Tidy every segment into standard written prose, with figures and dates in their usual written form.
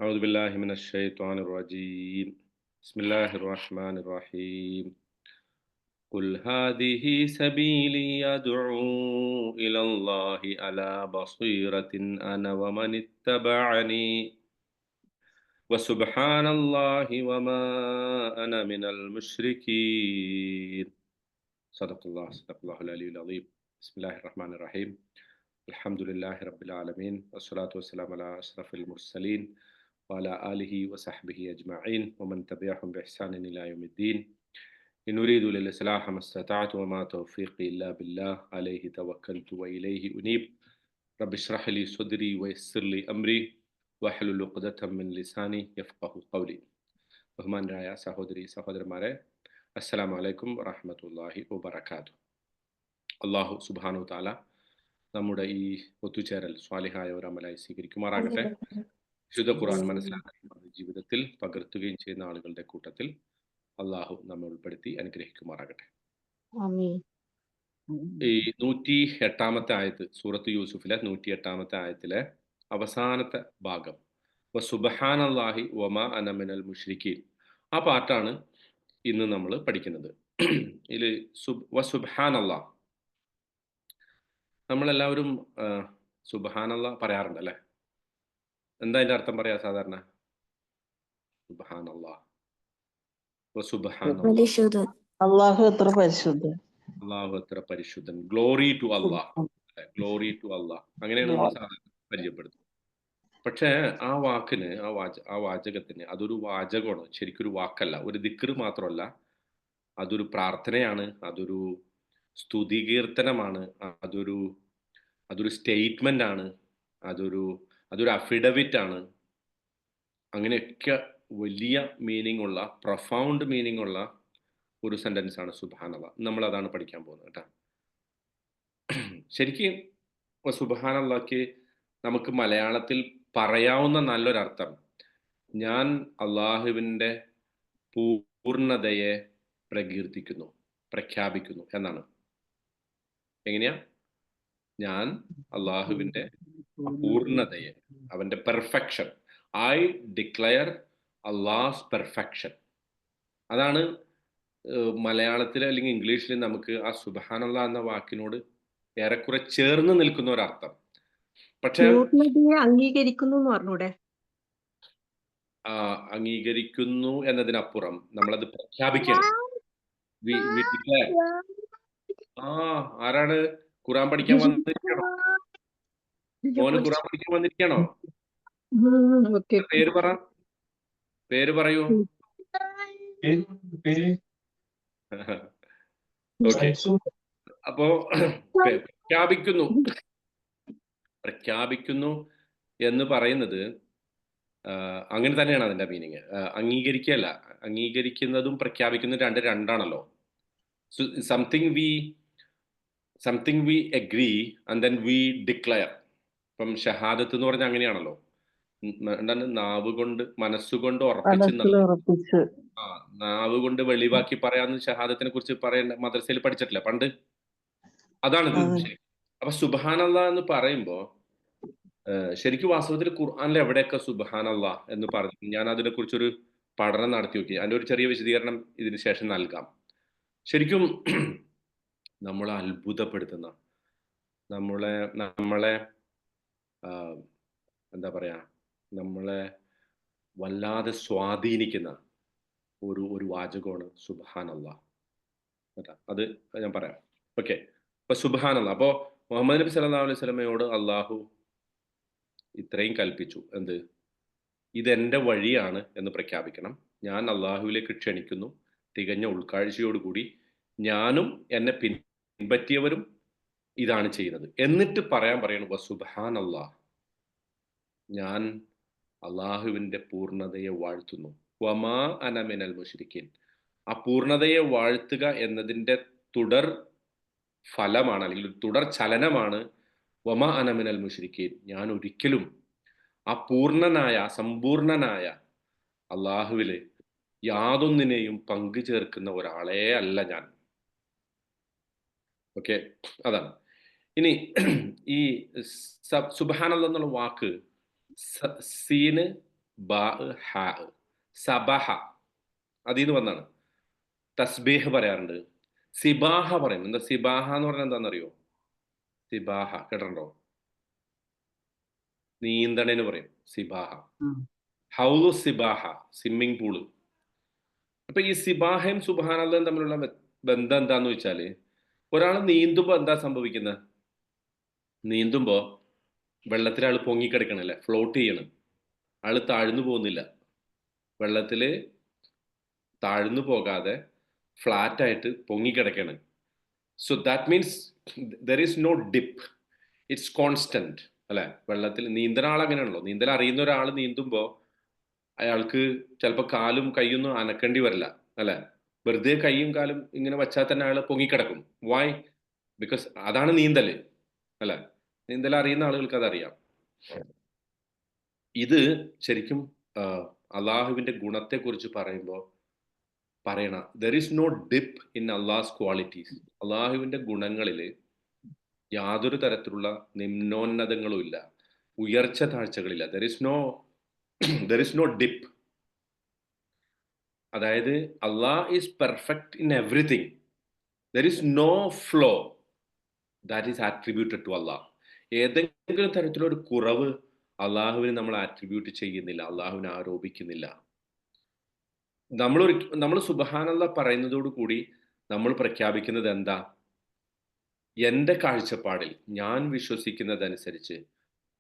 أعوذ بالله من الشيطان الرجيم. بسم الله الرحمن الرحيم. قل هذه سبيلي أدعو إلى الله على بصيرة أنا ومن اتبعني وسبحان الله وما أنا من المشركين. صدق الله العلي العظيم. بسم الله الرحمن الرحيم. الحمد لله رب العالمين والصلاة والسلام على أشرف المرسلين وعلى آله وصحبه أجمعين ومن تبعهم بإحسان إلى يوم الدين. إن أريد للإصلاح ما استطعت وما توفيقي إلا بالله عليه توكلت وإليه أنيب. رب اشرح لي صدري ويسر لي أمري واحلل عقدة من لساني يفقه قولي. ബഹുമാനരായ സഹോദരി സഹോദരന്മാരെ, അസ്സലാമു അലൈക്കും വറഹ്മത്തുള്ളാഹി വബറകാതുഹു. അല്ലാഹു സുബ്ഹാനഹു തആല നമ്മുടെ ഈ ഒത്തുചേരൽ സ്വാലിഹായ ഒരു അമലായി സ്വീകരിക്കുമാറാകട്ടെ. വിശുദ്ധ ഖുർആൻ മനസ്സിലാക്കുകയും ജീവിതത്തിൽ പകർത്തുകയും ചെയ്യുന്ന ആളുകളുടെ കൂട്ടത്തിൽ അള്ളാഹു നമ്മെ ഉൾപ്പെടുത്തി അനുഗ്രഹിക്കുമാറാകട്ടെ. ആമീൻ. ഈ 108 ആയത്ത്, സൂറത്ത് യൂസുഫിലെ 108 ആയത്തിലെ അവസാനത്തെ ഭാഗം, സുബ്ഹാനല്ലാഹി വമാ അന മിനൽ മുശ്രിക്കീൻ, ആ പാട്ടാണ് ഇന്ന് നമ്മൾ പഠിക്കുന്നത്. ഇതിൽ സുബ്ഹാനല്ലാഹ്, നമ്മളെല്ലാവരും സുബ്ഹാനല്ലാഹ് പറയാറുണ്ട് അല്ലേ? എന്താ അതിന്റെ അർത്ഥം പറയാ സാധാരണ? സുബ്ഹാനല്ലാഹ്, സുബ്ഹാനല്ലാഹ്, പരിശുദ്ധൻ. അള്ളാഹു എത്ര പരിശുദ്ധൻ. അള്ളാഹു എത്ര പരിശുദ്ധൻ. Glory to Allah, glory to Allah, അങ്ങനെയാണ് നമ്മൾ സാധാരണ പരിചയപ്പെടുത്തുന്നത്. പക്ഷേ ആ വാക്കിന്, ആ വാചകത്തിന്, അതൊരു വാചകമാണ്, ശരിക്കൊരു വാക്കല്ല, ഒരു ദിക്ർ മാത്രമല്ല, അതൊരു പ്രാർത്ഥനയാണ്, അതൊരു സ്തുതികീർത്തനമാണ്, അതൊരു സ്റ്റേറ്റ്മെന്റ് ആണ്, അതൊരു അഫിഡവിറ്റ് ആണ്. അങ്ങനെയൊക്കെ വലിയ മീനിങ് ഉള്ള, പ്രൊഫൗണ്ട് മീനിങ് ഉള്ള ഒരു സെന്റൻസ് ആണ് സുബ്ഹാനല്ലാഹ്. നമ്മൾ അതാണ് പഠിക്കാൻ പോകുന്നത് കേട്ടോ. ശരിക്കും സുബ്ഹാനല്ലാഹ്ക്ക് നമുക്ക് മലയാളത്തിൽ പറയാവുന്ന നല്ലൊരർത്ഥം, ഞാൻ അള്ളാഹുവിൻ്റെ പൂർണ്ണതയെ പ്രകീർത്തിക്കുന്നു, പ്രഖ്യാപിക്കുന്നു എന്നാണ്. എങ്ങനെയാ? ഞാൻ അള്ളാഹുവിൻ്റെ പൂർണ്ണതയെ, അവൻ്റെ perfection, I declare Allah's perfection. അതാണ് മലയാളത്തിൽ അല്ലെങ്കിൽ ഇംഗ്ലീഷിൽ നമുക്ക് ആ സുബ്ഹാനല്ലാഹ് എന്ന വാക്കിനോട് ഏറെക്കുറെ ചേർന്ന് നിൽക്കുന്ന ഒരർത്ഥം. പക്ഷെ പൂർണ്ണതയെ അംഗീകരിക്കുന്നു എന്ന് പറഞ്ഞൂടെ? അംഗീകരിക്കുന്നു എന്നതിനപ്പുറം നമ്മളത് പ്രഖ്യാപിക്കണം. ആരാണ് ഖുർആൻ പഠിക്കാൻ വന്നിരിക്കണോ? മോന് ഖുർആൻ പഠിക്കാൻ വന്നിരിക്കണോ? പേര് പറയൂ. ഓക്കെ, അപ്പോ പ്രഖ്യാപിക്കുന്നു എന്ന് പറയുന്നത് അങ്ങനെ തന്നെയാണ് അതിന്റെ മീനിങ്. അംഗീകരിക്കല്ല, അംഗീകരിക്കുന്നതും പ്രഖ്യാപിക്കുന്നതും രണ്ടാണല്ലോ. Something we agree and then we declare. ഇപ്പം ഷഹാദത്ത് എന്ന് പറഞ്ഞാൽ അങ്ങനെയാണല്ലോ, എന്താണ്, നാവ് കൊണ്ട് മനസ്സുകൊണ്ട് ഉറപ്പിച്ച്, നാവ് കൊണ്ട് വെളിവാക്കി പറയാന്ന് ഷഹാദത്തിനെ കുറിച്ച് പറയേണ്ട മദ്രസയിൽ പഠിച്ചിട്ടില്ല പണ്ട്? അതാണിത്. അപ്പൊ സുബ്ഹാനല്ലാഹ് എന്ന് പറയുമ്പോ ശരിക്കും വാസ്തവത്തിൽ ഖുർആനിൽ എവിടെയൊക്കെ സുബ്ഹാനല്ലാഹ് എന്ന് പറഞ്ഞു, ഞാൻ അതിനെ കുറിച്ചൊരു പഠനം നടത്തി നോക്കി. അതിന്റെ ഒരു ചെറിയ വിശദീകരണം ഇതിന് ശേഷം നൽകാം. ശരിക്കും നമ്മളെ അത്ഭുതപ്പെടുത്തുന്ന, നമ്മളെ എന്താ പറയാ, നമ്മളെ വല്ലാതെ സ്വാധീനിക്കുന്ന ഒരു വാചകമാണ് സുബ്ഹാനല്ലാഹ്. അത് ഞാൻ പറയാം. ഓക്കെ, അപ്പൊ സുബ്ഹാനല്ലാഹ്, അപ്പോ മുഹമ്മദ് നബി സല്ലല്ലാഹു അലൈഹി വസല്ലമയോട് അള്ളാഹു ഇത്രയും കൽപ്പിച്ചു. എന്ത്? ഇതെന്റെ വഴിയാണ് എന്ന് പ്രഖ്യാപിക്കണം. ഞാൻ അള്ളാഹുവിലേക്ക് ക്ഷണിക്കുന്നു തികഞ്ഞ ഉൾക്കാഴ്ചയോടുകൂടി. ഞാനും എന്നെ പിൻപറ്റിയവരും ഇതാണ് ചെയ്യുന്നത്. എന്നിട്ട് പറയണം സുബ്ഹാനല്ലാഹ്, ഞാൻ അള്ളാഹുവിന്റെ പൂർണ്ണതയെ വാഴ്ത്തുന്നു. വമാ അന മിനൽ മുശ്രിക്കീൻ. ആ പൂർണ്ണതയെ വാഴ്ത്തുക എന്നതിന്റെ തുടർ ഫലമാണ്, അല്ലെങ്കിൽ തുടർ ചലനമാണ് വമാ അന മിനൽ മുശ്രിക്കീൻ. ഞാൻ ഒരിക്കലും ആ പൂർണ്ണനായ, സമ്പൂർണനായ അള്ളാഹുവില് യാതൊന്നിനെയും പങ്കു ചേർക്കുന്ന ഒരാളെ അല്ല ഞാൻ. ഓക്കെ, അതാണ്. ഇനി ഈ സുബ്ഹാനല്ലാഹ് എന്നുള്ള വാക്ക് സീന് ബാ ഹ സബഹ അതിൽ നിന്ന് വന്നാണ്. തസ്ബീഹ് പറയാറുണ്ട്, സിബാഹ പറയും. എന്താ സിബാഹ എന്ന് പറഞ്ഞാൽ എന്താണെന്നറിയോ? സിബാഹ കേട്ടിട്ടുണ്ടോ? നീന്തണേന് പറയും സിബാഹ. ഹൗലു സിബാഹ, സ്വിമ്മിംഗ് പൂള്. അപ്പൊ ഈ സിബാഹയും സുബ്ഹാനല്ലാഹും തമ്മിലുള്ള ബന്ധം എന്താന്ന് വെച്ചാല്, ഒരാൾ നീന്തുമ്പോ എന്താ സംഭവിക്കുന്നത്? നീന്തുമ്പോ വെള്ളത്തിൽ ആൾ പൊങ്ങിക്കിടക്കണല്ലേ, ഫ്ലോട്ട് ചെയ്യണം. ആള് താഴ്ന്നു പോകുന്നില്ല, വെള്ളത്തില് താഴ്ന്നു പോകാതെ ഫ്ലാറ്റ് ആയിട്ട് പൊങ്ങിക്കിടക്കാണ്. So that means there is no dip, it's constant അല്ലെ? വെള്ളത്തിൽ നീന്തണ ആൾ അങ്ങനെയാണല്ലോ. നീന്തൽ അറിയുന്ന ഒരാൾ നീന്തുമ്പോൾ അയാൾക്ക് ചിലപ്പോൾ കാലും കൈയൊന്നും അനക്കേണ്ടി വരില്ല അല്ലെ? വെറുതെ കൈയും കാലും ഇങ്ങനെ വച്ചാൽ തന്നെ അയാൾ പൊങ്ങിക്കിടക്കും. വൈ? ബിക്കോസ് അതാണ് നീന്തല് അല്ലെ? നീന്തൽ അറിയുന്ന ആളുകൾക്ക് അതറിയാം. ഇത് ശരിക്കും അള്ളാഹുവിന്റെ ഗുണത്തെ കുറിച്ച് പറയുമ്പോൾ പറയണ, there is no dip in Allah's qualities. അള്ളാഹുവിന്റെ ഗുണങ്ങളിൽ യാതൊരു തരത്തിലുള്ള നിമ്നോന്നതങ്ങളും ഇല്ല, ഉയർച്ച താഴ്ചകളില്ല. There is no there is no dip. അതായത് Allah is perfect in everything. There is no flaw that is attributed to Allah. ഏതെങ്കിലും തരത്തിലൊരു കുറവ് അള്ളാഹുവിന് നമ്മൾ ആട്രിബ്യൂട്ട് ചെയ്യുന്നില്ല, അള്ളാഹുവിനെ ആരോപിക്കുന്നില്ല. നമ്മൾ സുബ്ഹാനല്ലാഹ് പറയുന്നതോടു കൂടി നമ്മൾ പ്രഖ്യാപിക്കുന്നത് എന്താ? എൻ്റെ കാഴ്ചപ്പാടിൽ ഞാൻ വിശ്വസിക്കുന്നതനുസരിച്ച്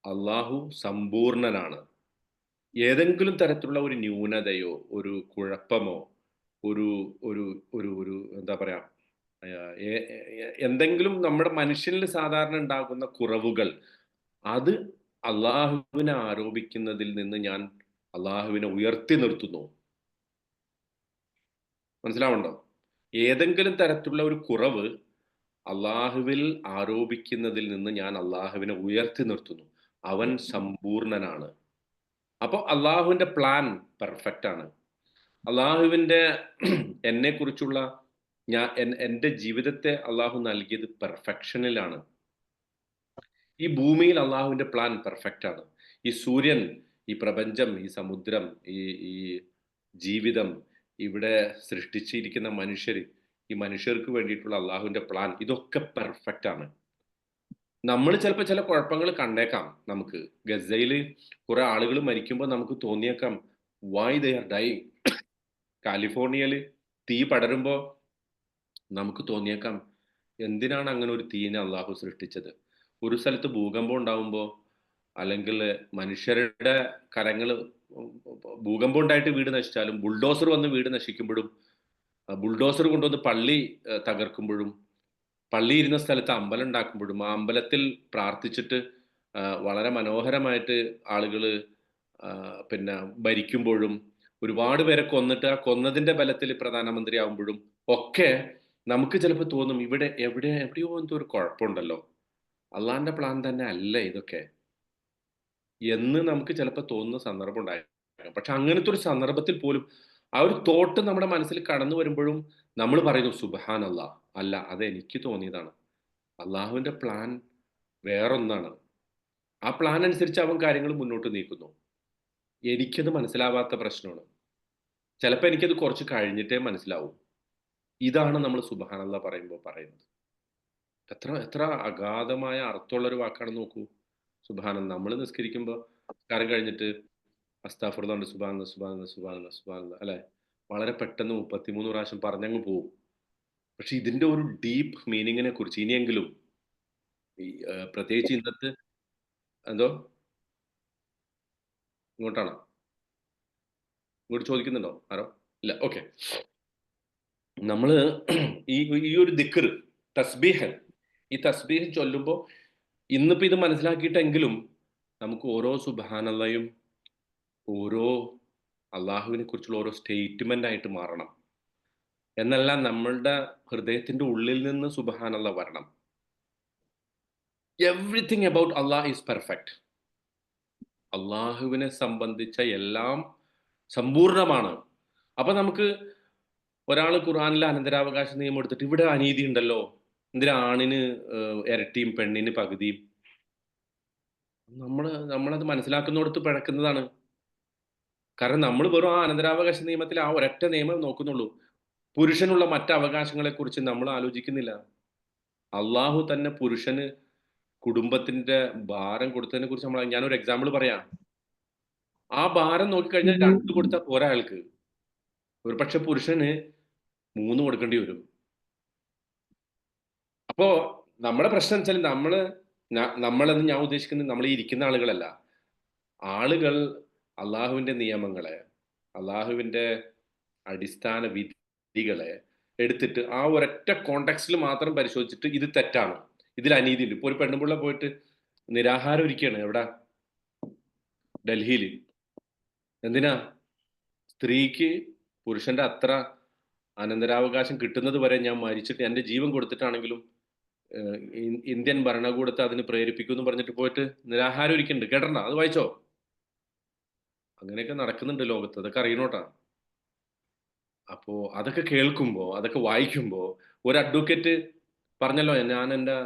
അള്ളാഹു സമ്പൂർണനാണ്. ഏതെങ്കിലും തരത്തിലുള്ള ഒരു ന്യൂനതയോ ഒരു കുഴപ്പമോ ഒരു ഒരു ഒരു ഒരു എന്താ പറയാ, എന്തെങ്കിലും നമ്മുടെ മനുഷ്യനിൽ സാധാരണ ഉണ്ടാകുന്ന കുറവുകൾ, അത് അള്ളാഹുവിനെ ആരോപിക്കുന്നതിൽ നിന്ന് ഞാൻ അള്ളാഹുവിനെ ഉയർത്തി നിർത്തുന്നു. മനസ്സിലാവുണ്ടോ? ഏതെങ്കിലും തരത്തിലുള്ള ഒരു കുറവ് അള്ളാഹുവിൽ ആരോപിക്കുന്നതിൽ നിന്ന് ഞാൻ അള്ളാഹുവിനെ ഉയർത്തി നിർത്തുന്നു. അവൻ സമ്പൂർണനാണ്. അപ്പോൾ അള്ളാഹുവിന്റെ പ്ലാൻ പെർഫെക്റ്റ് ആണ്. അള്ളാഹുവിന്റെ എന്നെ കുറിച്ചുള്ള എൻ്റെ ജീവിതത്തെ അള്ളാഹു നൽകിയത് പെർഫെക്ഷനിലാണ്. ഈ ഭൂമിയിൽ അള്ളാഹുവിന്റെ പ്ലാൻ പെർഫെക്റ്റ് ആണ്. ഈ സൂര്യൻ, ഈ പ്രപഞ്ചം, ഈ സമുദ്രം, ഈ ഈ ജീവിതം, ഇവിടെ സൃഷ്ടിച്ചിരിക്കുന്ന മനുഷ്യർ, ഈ മനുഷ്യർക്ക് വേണ്ടിയിട്ടുള്ള അള്ളാഹുവിന്റെ പ്ലാൻ, ഇതൊക്കെ പെർഫെക്റ്റ് ആണ്. നമ്മൾ ചിലപ്പോൾ ചില കുഴപ്പങ്ങൾ കണ്ടേക്കാം. നമുക്ക് ഗസയിൽ കുറെ ആളുകൾ മരിക്കുമ്പോൾ നമുക്ക് തോന്നിയേക്കാം, വൈ ദേ ആർ ഡൈയിങ്. കാലിഫോർണിയയിൽ തീ പടരുമ്പോൾ നമുക്ക് തോന്നിയേക്കാം, എന്തിനാണ് അങ്ങനെ ഒരു തീനെ അള്ളാഹു സൃഷ്ടിച്ചത്. ഒരു സ്ഥലത്ത് ഭൂകമ്പം ഉണ്ടാവുമ്പോൾ, അല്ലെങ്കിൽ മനുഷ്യരുടെ കരങ്ങൾ, ഭൂകമ്പം ഉണ്ടായിട്ട് വീട് നശിച്ചാലും ബുൾഡോസർ വന്ന് വീട് നശിക്കുമ്പോഴും, ബുൾഡോസർ കൊണ്ടുവന്ന് പള്ളി തകർക്കുമ്പോഴും, പള്ളി ഇരുന്ന സ്ഥലത്ത് അമ്പലം ഉണ്ടാക്കുമ്പോഴും, ആ അമ്പലത്തിൽ പ്രാർത്ഥിച്ചിട്ട് വളരെ മനോഹരമായിട്ട് ആളുകൾ പിന്നെ ഭരിക്കുമ്പോഴും, ഒരുപാട് പേരെ കൊന്നിട്ട് ആ കൊന്നതിന്റെ ബലത്തിൽ പ്രധാനമന്ത്രി ആവുമ്പോഴും ഒക്കെ നമുക്ക് ചിലപ്പോൾ തോന്നും, എവിടെയോ എന്തോ ഒരു കുഴപ്പമുണ്ടല്ലോ, അള്ളാന്റെ പ്ലാൻ തന്നെ അല്ല ഇതൊക്കെ എന്ന് നമുക്ക് ചിലപ്പോൾ തോന്നുന്ന സന്ദർഭം ഉണ്ടായേക്കാം. പക്ഷെ അങ്ങനത്തെ ഒരു സന്ദർഭത്തിൽ പോലും ആ ഒരു തോട്ട് നമ്മുടെ മനസ്സിൽ കടന്നു വരുമ്പോഴും നമ്മൾ പറയുന്നു സുബ്ഹാൻ അല്ലാഹ്, അല്ല അത് എനിക്ക് തോന്നിയതാണ്, അള്ളാഹുവിന്റെ പ്ലാൻ വേറൊന്നാണ്. ആ പ്ലാൻ അനുസരിച്ച് അവൻ കാര്യങ്ങൾ മുന്നോട്ട് നീക്കുന്നു. എനിക്കത് മനസ്സിലാവാത്ത പ്രശ്നമാണ്. ചിലപ്പോൾ എനിക്കത് കുറച്ച് കഴിഞ്ഞിട്ടേ മനസ്സിലാവും. ഇതാണ് നമ്മൾ സുബ്ഹാൻ അല്ലാഹ് പറയുമ്പോൾ പറയുന്നത്. എത്ര എത്ര അഗാധമായ അർത്ഥമുള്ള ഒരു വാക്കാണെന്ന് നോക്കൂ. സുബ്ഹാനല്ലാഹ്. നമ്മൾ നിസ്കരിക്കുമ്പോൾ നിസ്കാരം കഴിഞ്ഞിട്ട് അസ്താഫുറുല്ലാഹ്, സുബ്ഹാനല്ലാഹ്, സുബ്ഹാനല്ലാഹ്, സുബ്ഹാനല്ലാഹ്, സുബ്ഹാനല്ലാഹ് അല്ലെ, വളരെ പെട്ടെന്ന് 33 പ്രാവശ്യം പറഞ്ഞങ്ങ് പോകും. പക്ഷെ ഇതിന്റെ ഒരു ഡീപ്പ് മീനിങ്ങിനെ കുറിച്ച് ഇനിയെങ്കിലും ഈ പ്രത്യേകിച്ച് ഇന്നത്തെ എന്തോ ഇങ്ങോട്ടാണോ, ഇങ്ങോട്ട് ചോദിക്കുന്നുണ്ടോ ആരോ? ഇല്ല, ഓക്കെ. നമ്മള് ഈ ഈ ഒരു ദിക്ർ, തസ്ബീഹ്, ഈ തസ്ബീഹ് ചൊല്ലുമ്പോൾ ഇന്നിപ്പോ ഇത് മനസ്സിലാക്കിയിട്ടെങ്കിലും നമുക്ക് ഓരോ സുബ്ഹാനല്ലാഹയും ഓരോ അള്ളാഹുവിനെ കുറിച്ചുള്ള ഓരോ സ്റ്റേറ്റ്മെന്റ് ആയിട്ട് മാറണം. എന്നല്ല, നമ്മളുടെ ഹൃദയത്തിന്റെ ഉള്ളിൽ നിന്ന് സുബ്ഹാനല്ലാഹ് വരണം. Everything about Allah is perfect. അള്ളാഹുവിനെ സംബന്ധിച്ച എല്ലാം സമ്പൂർണമാണ്. അപ്പൊ നമുക്ക് ഒരാൾ ഖുർആനിലെ അനന്തരാവകാശ നിയമം എടുത്തിട്ട് ഇവിടെ അനീതി ഉണ്ടല്ലോ, എന്തിനാ ആണിന് ഇരട്ടിയും പെണ്ണിന് പകുതിയും, നമ്മളത് മനസ്സിലാക്കുന്നിടത്ത് പിഴക്കുന്നതാണ്. കാരണം നമ്മൾ വെറും ആ അനന്തരാവകാശ നിയമത്തിൽ ആ ഒരൊറ്റ നിയമം നോക്കുന്നുള്ളൂ. പുരുഷനുള്ള മറ്റ് അവകാശങ്ങളെ കുറിച്ച് നമ്മൾ ആലോചിക്കുന്നില്ല. അള്ളാഹു തന്നെ പുരുഷന് കുടുംബത്തിന്റെ ഭാരം കൊടുത്തതിനെ കുറിച്ച് ഞാനൊരു എക്സാമ്പിൾ പറയാം. ആ ഭാരം നോക്കിക്കഴിഞ്ഞാൽ 2 കൊടുത്താൽ പോരാ അയാൾക്ക്. ഒരുപക്ഷെ പുരുഷന് 3 കൊടുക്കേണ്ടി വരും. അപ്പോ നമ്മുടെ പ്രശ്നം വെച്ചാൽ നമ്മളെന്ന് ഞാൻ ഉദ്ദേശിക്കുന്നത് നമ്മൾ ഈ ഇരിക്കുന്ന ആളുകളല്ല. ആളുകൾ അള്ളാഹുവിന്റെ നിയമങ്ങളെ, അള്ളാഹുവിന്റെ അടിസ്ഥാന വിധികളെ എടുത്തിട്ട് ആ ഒരൊറ്റ കോണ്ടെക്സ്റ്റിൽ മാത്രം പരിശോധിച്ചിട്ട് ഇത് തെറ്റാണ്, ഇതിൽ അനീതിയുണ്ട്. ഇപ്പൊ ഒരു പെണ്ണുപിള്ള പോയിട്ട് നിരാഹാരം ഇരിക്കുകയാണ് എവിടെ? ഡൽഹിയിൽ. എന്തിനാ? സ്ത്രീക്ക് പുരുഷന്റെ അത്ര അനന്തരാവകാശം കിട്ടുന്നത് വരെ ഞാൻ മരിച്ചിട്ട് എന്റെ ജീവൻ കൊടുത്തിട്ടാണെങ്കിലും ഇന്ത്യൻ ഭരണകൂടത്തെ അതിന് പ്രേരിപ്പിക്കും എന്ന് പറഞ്ഞിട്ട് പോയിട്ട് നിരാഹാരം ഇരിക്കുന്നുണ്ട്. കേട്ടണ്ട? അത് വായിച്ചോ? അങ്ങനെയൊക്കെ നടക്കുന്നുണ്ട് ലോകത്ത്. അതൊക്കെ അറിയണോട്ടാ. അപ്പോ അതൊക്കെ കേൾക്കുമ്പോ, അതൊക്കെ വായിക്കുമ്പോ ഒരു അഡ്വക്കേറ്റ് പറഞ്ഞല്ലോ, ഞാൻ എൻ്റെ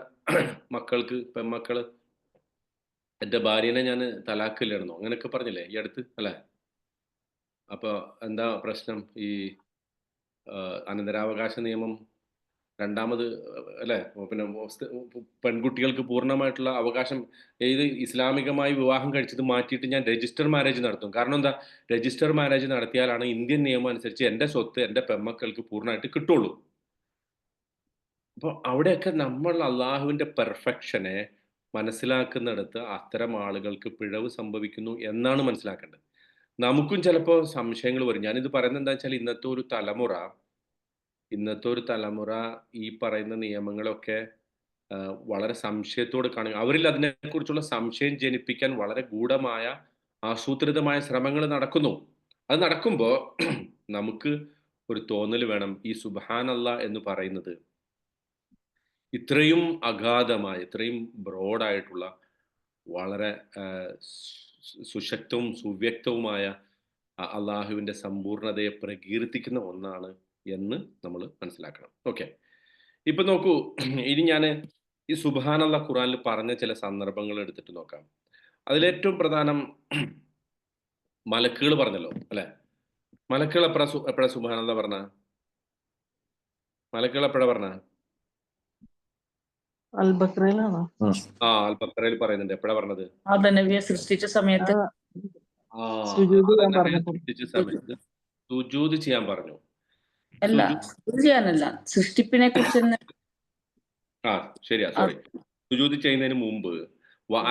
മക്കൾക്ക്, പെൺമക്കള്, എന്റെ ഭാര്യനെ ഞാൻ തലാക്കില്ലായിരുന്നോ അങ്ങനെയൊക്കെ പറഞ്ഞില്ലേ ഈ അടുത്ത്, അല്ലെ? അപ്പൊ എന്താ പ്രശ്നം? ഈ അനന്തരാവകാശ നിയമം രണ്ടാമത്, അല്ലെ? പിന്നെ പെൺകുട്ടികൾക്ക് പൂർണ്ണമായിട്ടുള്ള അവകാശം, ഇത് ഇസ്ലാമികമായി വിവാഹം കഴിച്ചത് മാറ്റിയിട്ട് ഞാൻ രജിസ്റ്റർ മാരേജ് നടത്തും. കാരണം എന്താ? രജിസ്റ്റർ മാരേജ് നടത്തിയാലാണ് ഇന്ത്യൻ നിയമം അനുസരിച്ച് എന്റെ സ്വത്ത് എന്റെ പെൺമക്കൾക്ക് പൂർണ്ണമായിട്ട് കിട്ടുള്ളൂ. അപ്പൊ അവിടെയൊക്കെ നമ്മൾ അള്ളാഹുവിന്റെ പെർഫെക്ഷനെ മനസ്സിലാക്കുന്നിടത്ത് അത്തരം ആളുകൾക്ക് പിഴവ് സംഭവിക്കുന്നു എന്നാണ് മനസ്സിലാക്കേണ്ടത്. നമുക്കും ചിലപ്പോൾ സംശയങ്ങൾ വരും. ഞാനിത് പറയുന്നത് എന്താ വെച്ചാൽ, ഇന്നത്തെ ഒരു തലമുറ ഈ പറയുന്ന നിയമങ്ങളൊക്കെ വളരെ സംശയത്തോട് കാണുക. അവരിൽ അതിനെക്കുറിച്ചുള്ള സംശയം ജനിപ്പിക്കാൻ വളരെ ഗൂഢമായ, ആസൂത്രിതമായ ശ്രമങ്ങൾ നടക്കുന്നു. അത് നടക്കുമ്പോ നമുക്ക് ഒരു തോന്നൽ വേണം, ഈ സുബ്ഹാനല്ലാഹ് എന്ന് പറയുന്നത് ഇത്രയും അഗാധമായ, ഇത്രയും ബ്രോഡായിട്ടുള്ള, വളരെ സുശക്തവും സുവ്യക്തവുമായ അള്ളാഹുവിന്റെ സമ്പൂർണതയെ പ്രകീർത്തിക്കുന്ന ഒന്നാണ് എന്ന് നമ്മൾ മനസ്സിലാക്കണം. ഓക്കെ, ഇപ്പൊ നോക്കൂ, ഇനി ഞാൻ ഈ സുബ്ഹാനല്ലാഹ് ഖുറാനിൽ പറഞ്ഞ ചില സന്ദർഭങ്ങൾ എടുത്തിട്ട് നോക്കാം. അതിലേറ്റവും പ്രധാനം മലക്കുകൾ പറഞ്ഞല്ലോ, അല്ലെ? മലക്കുകൾ എപ്പോഴാ സുബ്ഹാനല്ലാഹ് പറഞ്ഞ? മലക്കുകൾ എപ്പോഴാ പറഞ്ഞ? അൽബക്രയിലാണോ? അൽ ബഖറയിൽ പറയുന്നുണ്ട്. എപ്പോഴാ പറഞ്ഞത്? നബിയെ സൃഷ്ടിച്ച സമയത്ത്. സൃഷ്ടിച്ച സമയത്ത് സുജൂദ് ചെയ്യാൻ പറഞ്ഞു. അല്ല, ചെയ്യാനല്ല, സൃഷ്ടിപ്പിനെ കുറിച്ച്. ശരിയാ, സോറി. സുജൂദ് ചെയ്യുന്നതിന് മുമ്പ്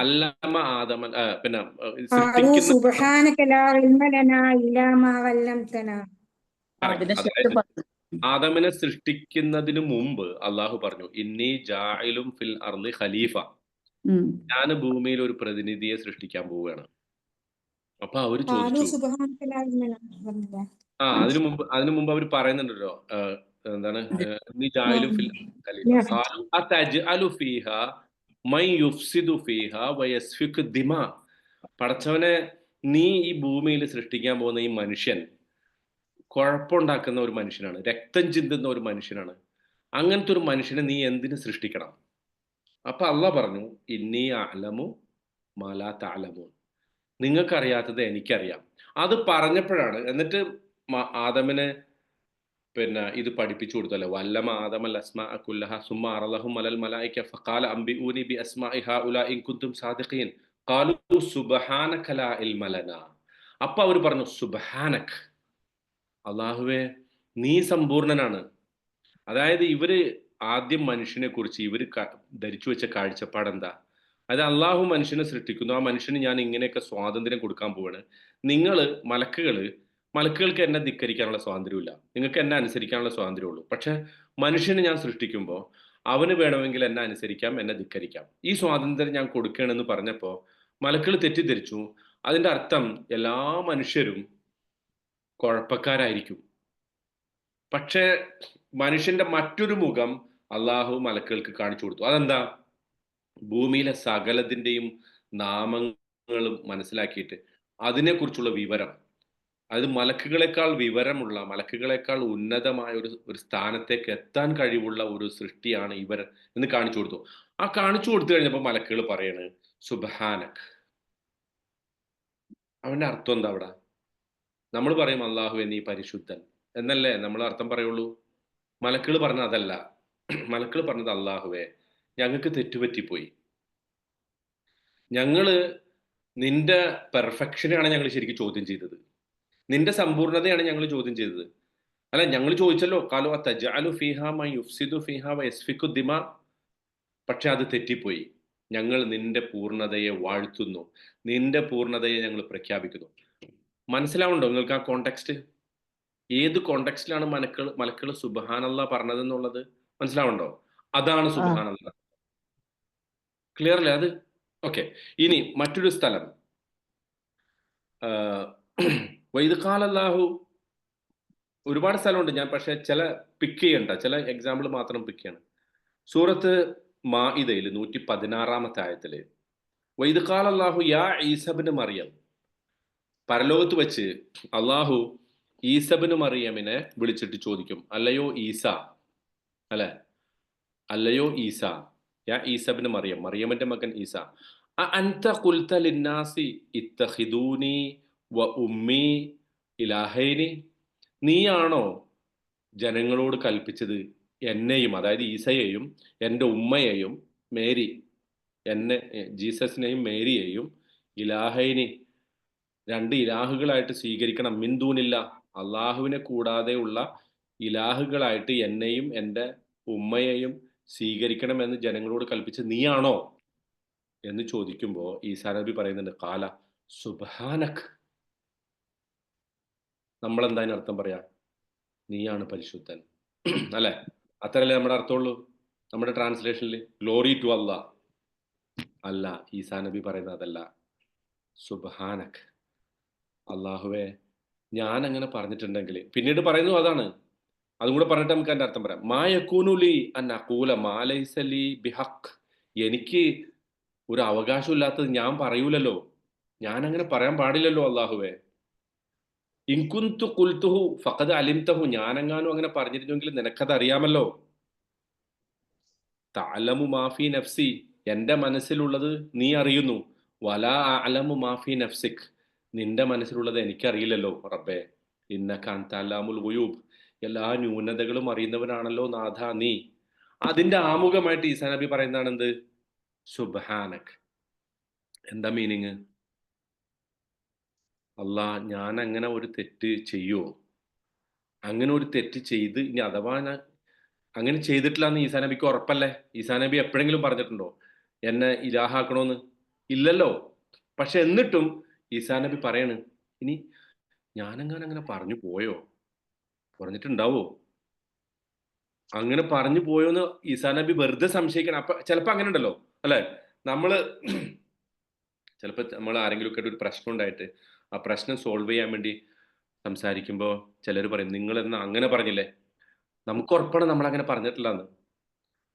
അല്ലമ ആദമൻ, പിന്നെ ആദമിനെ സൃഷ്ടിക്കുന്നതിന് മുമ്പ് അള്ളാഹു പറഞ്ഞു, ഇന്നി ജാഇലും ഫിൽ അർളി ഖലീഫ, ഞാൻ ഭൂമിയിൽ ഒരു പ്രതിനിധിയെ സൃഷ്ടിക്കാൻ പോവുകയാണ്. അപ്പൊ അവര് ചോദിച്ചു, അതിനു മുമ്പ് അവർ പറയുന്നുണ്ടല്ലോ, എന്താണ്? ഇന്നി ജാഇലും ഫിൽ ഖലീഫ ഖാലു അതജ്അലു ഫീഹാ മൻ യുഫ്സിദു ഫീഹാ വയസ്ഫികു ദിമാ. പടച്ചവനെ, നീ ഈ ഭൂമിയിൽ സൃഷ്ടിക്കാൻ പോകുന്ന ഈ മനുഷ്യൻ കുഴപ്പമുണ്ടാക്കുന്ന ഒരു മനുഷ്യനാണ്, രക്തം ചിന്തുന്ന ഒരു മനുഷ്യനാണ്. അങ്ങനത്തെ ഒരു മനുഷ്യനെ നീ എന്തിനു സൃഷ്ടിക്കണം? അപ്പൊ അള്ളാഹ് പറഞ്ഞു, ഇന്നി അഅലമു മാ ലാ തഅലമൂൻ, നിങ്ങൾക്കറിയാത്തത് എനിക്കറിയാം. അത് പറഞ്ഞപ്പോഴാണ്, എന്നിട്ട് ആദമിനെ പിന്നെ ഇത് പഠിപ്പിച്ചു കൊടുത്തല്ലോ, വല്ലമ ആദമൽ അസ്മാഅ കുല്ലഹ സുമ്മ അറളഹും അലൽ മലായിക ഫഖാല അംബിഊനി ബി അസ്മാഇ ഹഉലാ ഇൻ കുൻതും സാദിഖീൻ ഖാലു സുബ്ഹാനക ലാ ഇൽമ ലനാ. അപ്പൊ അവർ പറഞ്ഞു, സുബ്ഹാനക്, അള്ളാഹുവേ നീ സമ്പൂർണനാണ്. അതായത് ഇവര് ആദ്യം മനുഷ്യനെ കുറിച്ച് ഇവര് ധരിച്ചു വെച്ച കാഴ്ചപ്പാട് എന്താ? അതായത് അള്ളാഹു മനുഷ്യനെ സൃഷ്ടിക്കുന്നു, ആ മനുഷ്യന് ഞാൻ ഇങ്ങനെയൊക്കെ സ്വാതന്ത്ര്യം കൊടുക്കാൻ പോവാണ്. മലക്കുകൾക്ക് എന്നെ ധിക്കരിക്കാനുള്ള സ്വാതന്ത്ര്യമില്ല, നിങ്ങൾക്ക് എന്നെ അനുസരിക്കാനുള്ള സ്വാതന്ത്ര്യമുള്ളൂ. പക്ഷെ മനുഷ്യന് ഞാൻ സൃഷ്ടിക്കുമ്പോൾ അവന് വേണമെങ്കിൽ എന്നെ അനുസരിക്കാം, എന്നെ ധിക്കരിക്കാം. ഈ സ്വാതന്ത്ര്യം ഞാൻ കൊടുക്കണമെന്ന് പറഞ്ഞപ്പോൾ മലക്കുകൾ തെറ്റിദ്ധരിച്ചു. അതിന്റെ അർത്ഥം എല്ലാ മനുഷ്യരും കുഴപ്പക്കാരായിരിക്കും. പക്ഷേ മനുഷ്യന്റെ മറ്റൊരു മുഖം അള്ളാഹു മലക്കുകൾക്ക് കാണിച്ചു കൊടുത്തു. അതെന്താ? ഭൂമിയിലെ സകലത്തിന്റെയും നാമങ്ങളും മനസ്സിലാക്കിയിട്ട് അതിനെക്കുറിച്ചുള്ള വിവരം, അത് മലക്കുകളെക്കാൾ വിവരമുള്ള, മലക്കുകളെക്കാൾ ഉന്നതമായ ഒരു സ്ഥാനത്തേക്ക് എത്താൻ കഴിവുള്ള ഒരു സൃഷ്ടിയാണ് ഇവർ എന്ന് കാണിച്ചു കൊടുത്തു. ആ കാണിച്ചു കൊടുത്തു കഴിഞ്ഞപ്പോൾ മലക്കുകൾ പറയാണ്, സുബ്ഹാനക്. അവന്റെ അർത്ഥം എന്താ അവിടെ? നമ്മൾ പറയും അള്ളാഹുവേ നീ പരിശുദ്ധൻ എന്നല്ലേ നമ്മൾ അർത്ഥം പറയുള്ളൂ. മലക്കുകൾ പറഞ്ഞത് അതല്ല. മലക്കുകൾ പറഞ്ഞത് അള്ളാഹുവേ ഞങ്ങൾക്ക് തെറ്റുപറ്റിപ്പോയി, ഞങ്ങള് നിന്റെ പെർഫെക്ഷനെയാണ് ഞങ്ങൾ ശരിക്കും ചോദ്യം ചെയ്തത്, നിന്റെ സമ്പൂർണ്ണതയാണ് ഞങ്ങൾ ചോദ്യം ചെയ്തത്. അല്ല, ഞങ്ങൾ ചോദിച്ചല്ലോ കാലു തജഅലു ഫീഹാ മൻ യുഫ്സിദു ഫീഹാ വയസ്ഫിക്കു ദിമാ, പക്ഷെ അത് തെറ്റിപ്പോയി. ഞങ്ങൾ നിന്റെ പൂർണ്ണതയെ വാഴ്ത്തുന്നു, നിന്റെ പൂർണ്ണതയെ ഞങ്ങൾ പ്രഖ്യാപിക്കുന്നു. മനസ്സിലാവുണ്ടോ നിങ്ങൾക്ക് ആ കോണ്ടെക്സ്റ്റ്? ഏത് കോണ്ടെക്സ്റ്റിലാണ് മലക്കൾ സുബ്ഹാനല്ലാഹ് പറഞ്ഞതെന്നുള്ളത് മനസ്സിലാവുണ്ടോ? അതാണ് ആ സുബ്ഹാനല്ലാഹ്. ക്ലിയർ അല്ലേ അത്? ഓക്കെ. ഇനി മറ്റൊരു സ്ഥലം, വൈദ് ഖാലല്ലാഹു, ഒരുപാട് സ്ഥലമുണ്ട്, ഞാൻ പക്ഷെ ചില പിക്ക് ചെയ്യണ്ട, ചില എക്സാമ്പിൾ മാത്രം പിക്ക് ചെയ്യണം. സൂറത്ത് മാഇദയിൽ 116 ആയത്തില് വൈദ് ഖാലല്ലാഹു യാ ഈസബ്നു മറിയം, പരലോകത്ത് വെച്ച് അള്ളാഹു ഈസബ്നു മറിയമിനെ വിളിച്ചിട്ട് ചോദിക്കും, അല്ലയോ ഈസ, അല്ലെ, അല്ലയോ ഈസ, യാ ഈസബ്നു മറിയം, മറിയമിന്റെ മകൻ ഈസ, അൻത ഖുൽത ലിന്നാസി ഇത്തഖിദൂനി വ ഉമ്മി ഇലാഹൈനി, നീയാണോ ജനങ്ങളോട് കൽപ്പിച്ചത് എന്നെയും, അതായത് ഈസയെയും എൻ്റെ ഉമ്മയെയും മേരി, എന്നെ ജീസസിനെയും മേരിയെയും ഇലാഹൈനി, രണ്ട് ഇലാഹുകളായിട്ട് സ്വീകരിക്കണം, മിന്ദൂനില്ല, അള്ളാഹുവിനെ കൂടാതെ ഉള്ള ഇലാഹുകളായിട്ട് എന്നെയും എൻ്റെ ഉമ്മയെയും സ്വീകരിക്കണമെന്ന് ജനങ്ങളോട് കൽപ്പിച്ച് നീയാണോ എന്ന് ചോദിക്കുമ്പോൾ ഈസാ നബി പറയുന്നുണ്ട് കാല സുബ്ഹാനക്. നമ്മളെന്താ അതിന് അർത്ഥം പറയാ? നീയാണ് പരിശുദ്ധൻ, അല്ലെ? അത്രയല്ലേ നമ്മുടെ അർത്ഥമുള്ളൂ നമ്മുടെ ട്രാൻസ്ലേഷനിൽ. ഗ്ലോറി ടു അല്ലാഹ്. അല്ല, ഈസാ നബി പറയുന്നത് അതല്ല. സുബ്ഹാനക്, അള്ളാഹുവെ ഞാൻ അങ്ങനെ പറഞ്ഞിട്ടുണ്ടെങ്കിൽ, പിന്നീട് പറയുന്നു അതാണ്, അതും കൂടെ പറഞ്ഞിട്ട് നമുക്ക് അതിന്റെ അർത്ഥം പറയാം. മാ യകൂനുലി അൻ അഖൂല മാ ലൈസ ലി ബിഹഖ്, എനിക്ക് ഒരു അവകാശമില്ലാത്തത് ഞാൻ പറയൂലല്ലോ, ഞാൻ അങ്ങനെ പറയാൻ പാടില്ലല്ലോ അള്ളാഹുവെ. ഇൻകുന്തു ഖുൽതുഹു ഫഖദ് അലിംതഹു, ഞാനെങ്ങാനും അങ്ങനെ പറഞ്ഞിരുന്നെങ്കിൽ നിനക്കത് അറിയാമല്ലോ. തഅലമു മാഫി നഫ്സി, എൻ്റെ മനസ്സിലുള്ളത് നീ അറിയുന്നു. വലാ അഅലമു മാഫി നഫ്സിക്, നിന്റെ മനസ്സിലുള്ളത് എനിക്കറിയില്ലല്ലോ റബ്ബേ. ഇന്നക അൻത അല്ലാമുൽ ഗുയൂബ്, എല്ലാ ന്യൂനതകളും അറിയുന്നവനാണല്ലോ നാഥ നീ. അതിന്റെ ആമുഖമായിട്ട് ഈസാ നബി പറയുന്നതാണ് എന്ത്? സുബ്ഹാനക്. എന്താ മീനിങ്? അല്ലാ, ഞാൻ അങ്ങനെ ഒരു തെറ്റ് ചെയ്യുമോ? അങ്ങനെ ഒരു തെറ്റ് ചെയ്ത് ഇനി അഥവാ ഞാൻ അങ്ങനെ ചെയ്തിട്ടില്ല എന്ന് ഈസാ നബിക്ക് ഉറപ്പല്ലേ? ഈസാ നബി എപ്പോഴെങ്കിലും പറഞ്ഞിട്ടുണ്ടോ എന്നെ ഇലാഹാക്കണോന്ന്? ഇല്ലല്ലോ. പക്ഷെ എന്നിട്ടും ഈസാ നബി പറയാണ്, ഇനി ഞാനെങ്ങാനും അങ്ങനെ പറഞ്ഞു പോയോ, പറഞ്ഞിട്ടുണ്ടാവോ, അങ്ങനെ പറഞ്ഞു പോയോന്ന് ഈസാ നബി വെറുതെ സംശയിക്കണം. അപ്പൊ ചിലപ്പോ അങ്ങനെ ഉണ്ടല്ലോ, അല്ലെ? നമ്മള് ചിലപ്പോൾ നമ്മൾ ആരെങ്കിലും ഒക്കെ ഒരു പ്രശ്നം ഉണ്ടായിട്ട് ആ പ്രശ്നം സോൾവ് ചെയ്യാൻ വേണ്ടി സംസാരിക്കുമ്പോൾ ചിലർ പറയും നിങ്ങൾ എന്നാ അങ്ങനെ പറഞ്ഞില്ലേ, നമുക്ക് ഉറപ്പാണ് നമ്മൾ അങ്ങനെ പറഞ്ഞിട്ടില്ല എന്ന്.